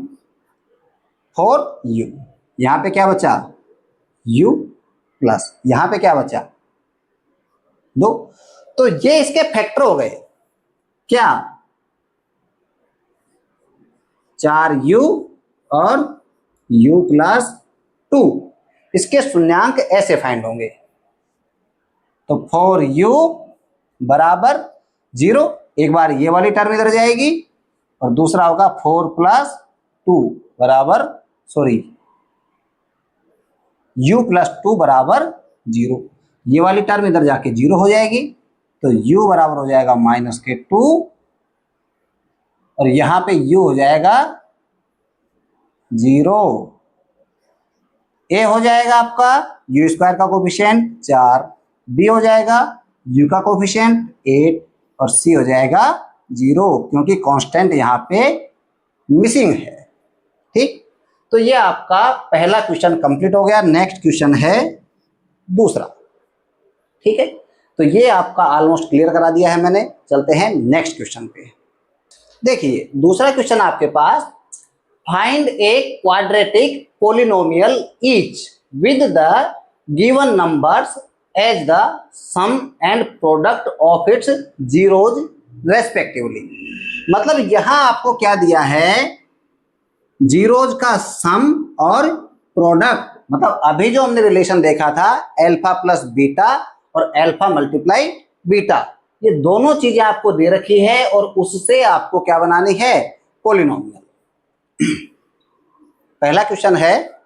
4u। यहां पे क्या बचा u प्लस यहां पे क्या बचा 2, तो ये इसके फैक्टर हो गए क्या 4u और u प्लस 2, इसके शून्यांक ऐसे फाइंड होंगे। तो 4u बराबर 0, एक बार ये वाली टर्म इधर जाएगी और दूसरा होगा 4 प्लस 2 बराबर u प्लस 2 बराबर 0, ये वाली टर्म इधर जाके 0 हो जाएगी, तो u बराबर हो जाएगा -2 और यहां पे u हो जाएगा 0। a हो जाएगा आपका u स्क्वायर का कोफिशिएंट 4, b हो जाएगा u का कोफिशिएंट 8 और c हो जाएगा 0, क्योंकि कांस्टेंट यहाँ पे मिसिंग है। ठीक, तो ये आपका पहला क्वेश्चन कंप्लीट हो गया। नेक्स्ट क्वेश्चन है दूसरा। ठीक है, तो ये आपका ऑलमोस्ट क्लियर करा दिया है मैंने। चलते हैं नेक्स्ट क्वेश्चन पे। देखिए दूसरा क्वेश्चन आपके पास, find a quadratic polynomial each with the given numbers as the sum and product of its zeros respectively. मतलब यहां आपको क्या दिया है, जीरोज का सम और प्रोडक्ट। मतलब अभी जो हमने रिलेशन देखा था अल्फा प्लस बीटा और अल्फा मल्टीप्लाई बीटा, ये दोनों चीजें आपको दे रखी है और उससे आपको क्या बनानी है, पोलिनोमियल। पहला क्वेश्चन है,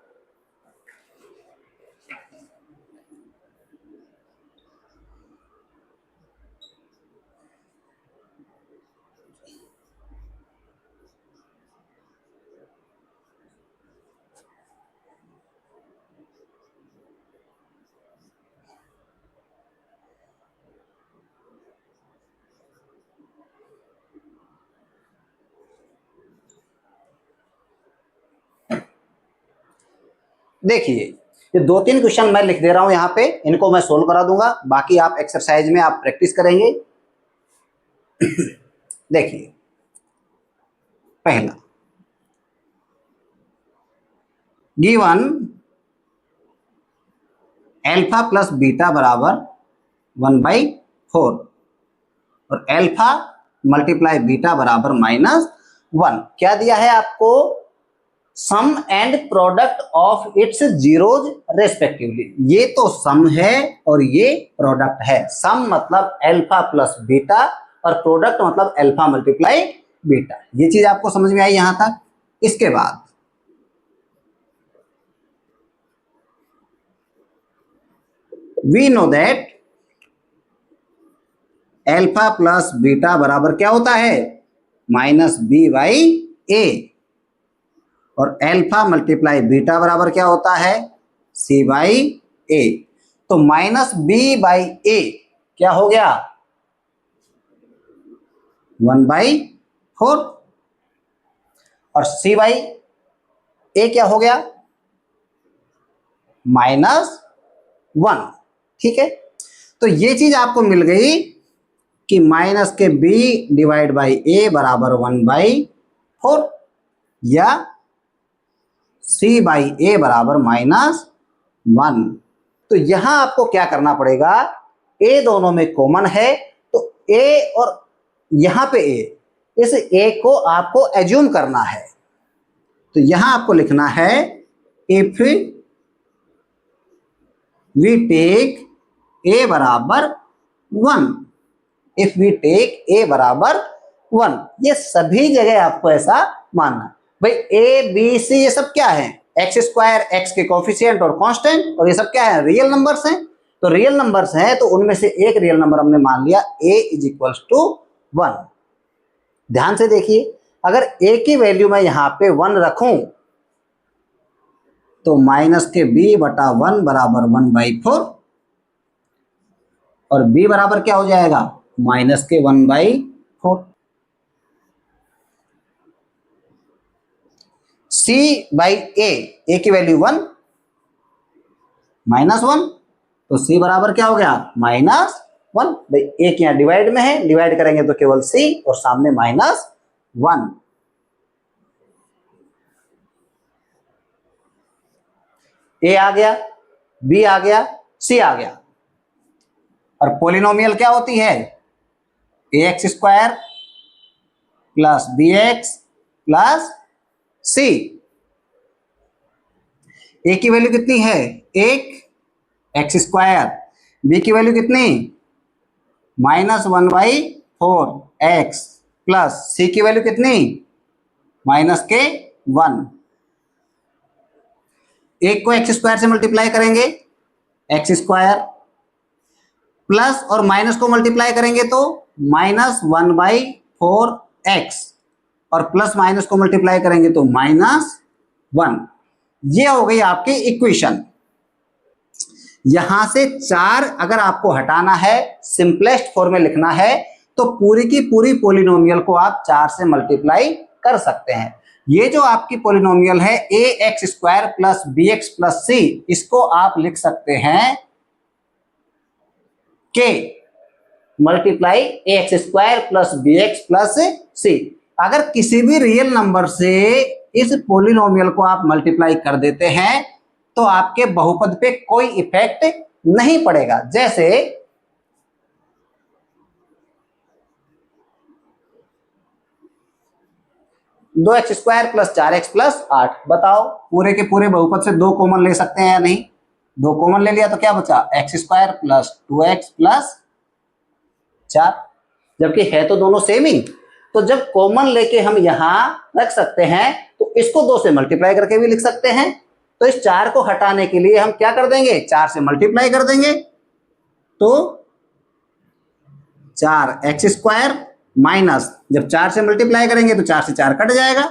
देखिए ये 2-3 क्वेश्चन मैं लिख दे रहा हूं यहां पे, इनको मैं सोल्व करा दूंगा, बाकी आप एक्सरसाइज में आप प्रैक्टिस करेंगे। देखिए पहला, गिवन अल्फा प्लस बीटा बराबर 1/4 और अल्फा मल्टीप्लाई बीटा बराबर -1। क्या दिया है आपको, sum and product of its zeros respectively. ये तो सम है और ये प्रोडक्ट है। सम मतलब अल्फा प्लस बीटा और प्रोडक्ट मतलब अल्फा मल्टीप्लाई बीटा। ये चीज आपको समझ में आई यहां तक। इसके बाद we know that alpha plus beta बराबर क्या होता है, -b/a और अल्फा मल्टीप्लाई बीटा बराबर क्या होता है, c/a। तो -b/a क्या हो गया, 1/4 और c/a क्या हो गया, -1। ठीक है, तो ये चीज आपको मिल गई कि -b/a बराबर 1/4 या c/a बराबर -1। तो यहां आपको क्या करना पड़ेगा, a दोनों में कॉमन है तो a और यहां पे a, इस a को आपको एज्यूम करना है। तो यहां आपको लिखना है, इफ वी टेक a बराबर 1, इफ वी टेक a बराबर 1, ये सभी जगह आपको ऐसा मानना। भाई a b c ये सब क्या है, एक्स स्क्वायर, एक्स के कोफिशिएंट और कांस्टेंट, और ये सब क्या है, रियल नंबर्स हैं। तो रियल नंबर्स हैं तो उनमें से एक रियल नंबर हमने मान लिया a = 1। ध्यान से देखिए, अगर a की वैल्यू मैं यहां पे 1 रखूं तो -b/1 बराबर 1/4 और b बराबर क्या हो जाएगा, -1/4। c/a, a की वैल्यू 1 -1, तो c बराबर क्या हो गया, -1। भाई एक यहाँ डिवाइड में है, डिवाइड करेंगे तो केवल c और सामने -1। a आ गया, b आ गया, c आ गया। और पोलिनोमियल क्या होती है, ax² + bx + c। ए की वैल्यू कितनी है 1 एक्स स्क्वायर, बी की वैल्यू कितनी -1/4 एक्स, प्लस सी की वैल्यू कितनी -1। एक को एक्स स्क्वायर से मल्टीप्लाई करेंगे एक्स स्क्वायर, प्लस और माइनस को मल्टीप्लाई करेंगे तो -1/4 एक्स, और प्लस माइनस को मल्टीप्लाई करेंगे तो -1। ये हो गई आपकी इक्वेशन। यहां से 4 अगर आपको हटाना है, सिंपलेस्ट फॉर्म में लिखना है, तो पूरी की पूरी पॉलिनोमियल को आप 4 से मल्टीप्लाई कर सकते हैं। ये जो आपकी पॉलिनोमियल है a x square plus b x plus c, इसको आप लिख सकते हैं के multiply a x square plus b x plus c. अगर किसी भी रियल नंबर से इस पॉलिनोमियल को आप मल्टीप्लाई कर देते हैं तो आपके बहुपद पे कोई इफेक्ट नहीं पड़ेगा। जैसे 2x square plus 4x plus 8, बताओ पूरे के पूरे बहुपद से 2 कॉमन ले सकते हैं या नहीं? 2 कॉमन ले लिया तो क्या बचा x square plus 2x plus 4, जबकि है तो दोनों सेम ही। तो जब कॉमन लेके हम यहां रख सकते हैं तो इसको 2 से मल्टीप्लाई करके भी लिख सकते हैं। तो इस 4 को हटाने के लिए हम क्या कर देंगे 4 से मल्टीप्लाई कर देंगे, तो 4x स्क्वायर माइनस, जब 4 से मल्टीप्लाई करेंगे तो 4 से 4 कट जाएगा,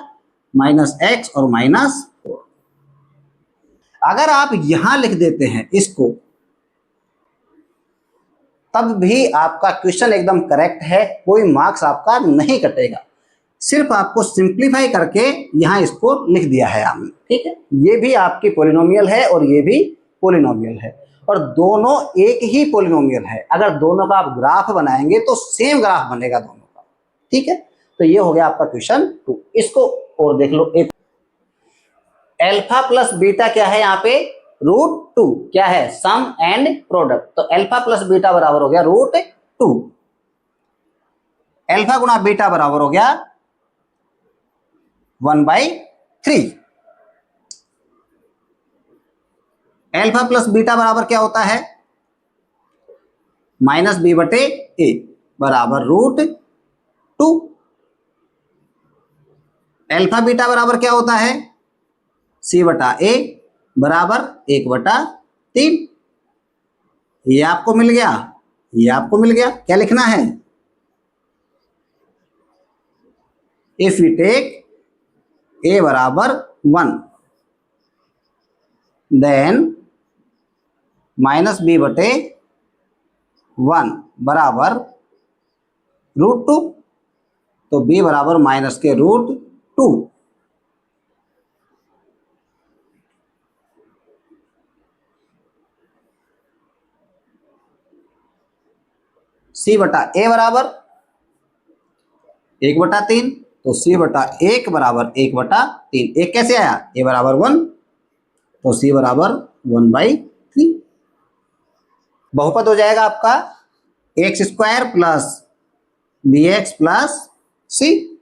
-x और -4। अगर आप यहां लिख देते हैं इसको, तब भी आपका क्वेश्चन एकदम करेक्ट है, कोई मार्क्स आपका नहीं कटेगा। सिर्फ आपको सिंप्लीफाई करके यहां इसको लिख दिया है हमने, ठीक है। ये भी आपकी पॉलिनोमियल है और ये भी पॉलिनोमियल है, और दोनों एक ही पॉलिनोमियल है। अगर दोनों का आप ग्राफ बनाएंगे तो सेम ग्राफ बनेगा दोनों का, ठीक है। तो ये हो गया आपका क्वेश्चन 2। इसको और देख लो, एक अल्फा प्लस बीटा क्या है यहाँ पे √2, क्या है सम एंड प्रोडक्ट। तो अल्फा प्लस बीटा बराबर हो गया √2, अल्फा गुणा बीटा बराबर हो गया 1/3। अल्फा प्लस बीटा बराबर क्या होता है -b/a बराबर √2। अल्फा बीटा बराबर क्या होता है c/a बराबर 1/3। ये आपको मिल गया, ये आपको मिल गया। क्या लिखना है, इफ वी टेक a बराबर 1 देन -b/1 बराबर √2, तो b बराबर -√2। c/a बराबर 1/3, तो c/1 बराबर 1/3। एक कैसे आया, a बराबर 1 तो c बराबर 1/3। बहुपद हो जाएगा आपका x square plus b x plus c.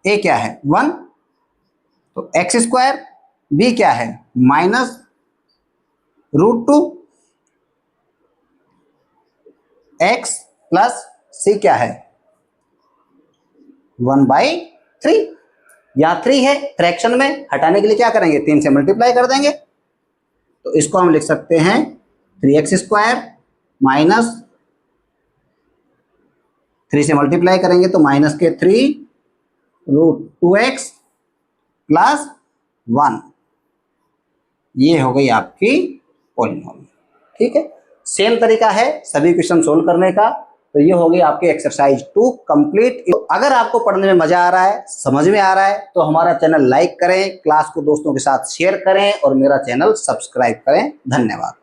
A क्या है 1, तो एक्स स्क्वायर, बी क्या है -√2, एक्स प्लस सी क्या है 1/3। यहाँ 3 है, फ्रैक्शन में हटाने के लिए क्या करेंगे 3 से मल्टीप्लाई कर देंगे। तो इसको हम लिख सकते हैं 3x स्क्वायर माइनस 3 से मल्टीप्लाई करेंगे तो -3√2x प्लस 1। ये हो गई आपकी पॉलिनोमियल, ठीक है। सेम तरीका है सभी क्वेश्चन सोल्व करने का। तो ये हो गई आपकी एक्सरसाइज 2 कंप्लीट। अगर आपको पढ़ने में मजा आ रहा है, समझ में आ रहा है, तो हमारा चैनल लाइक करें, क्लास को दोस्तों के साथ शेयर करें और मेरा चैनल सब्सक्राइब करें। धन्यवाद।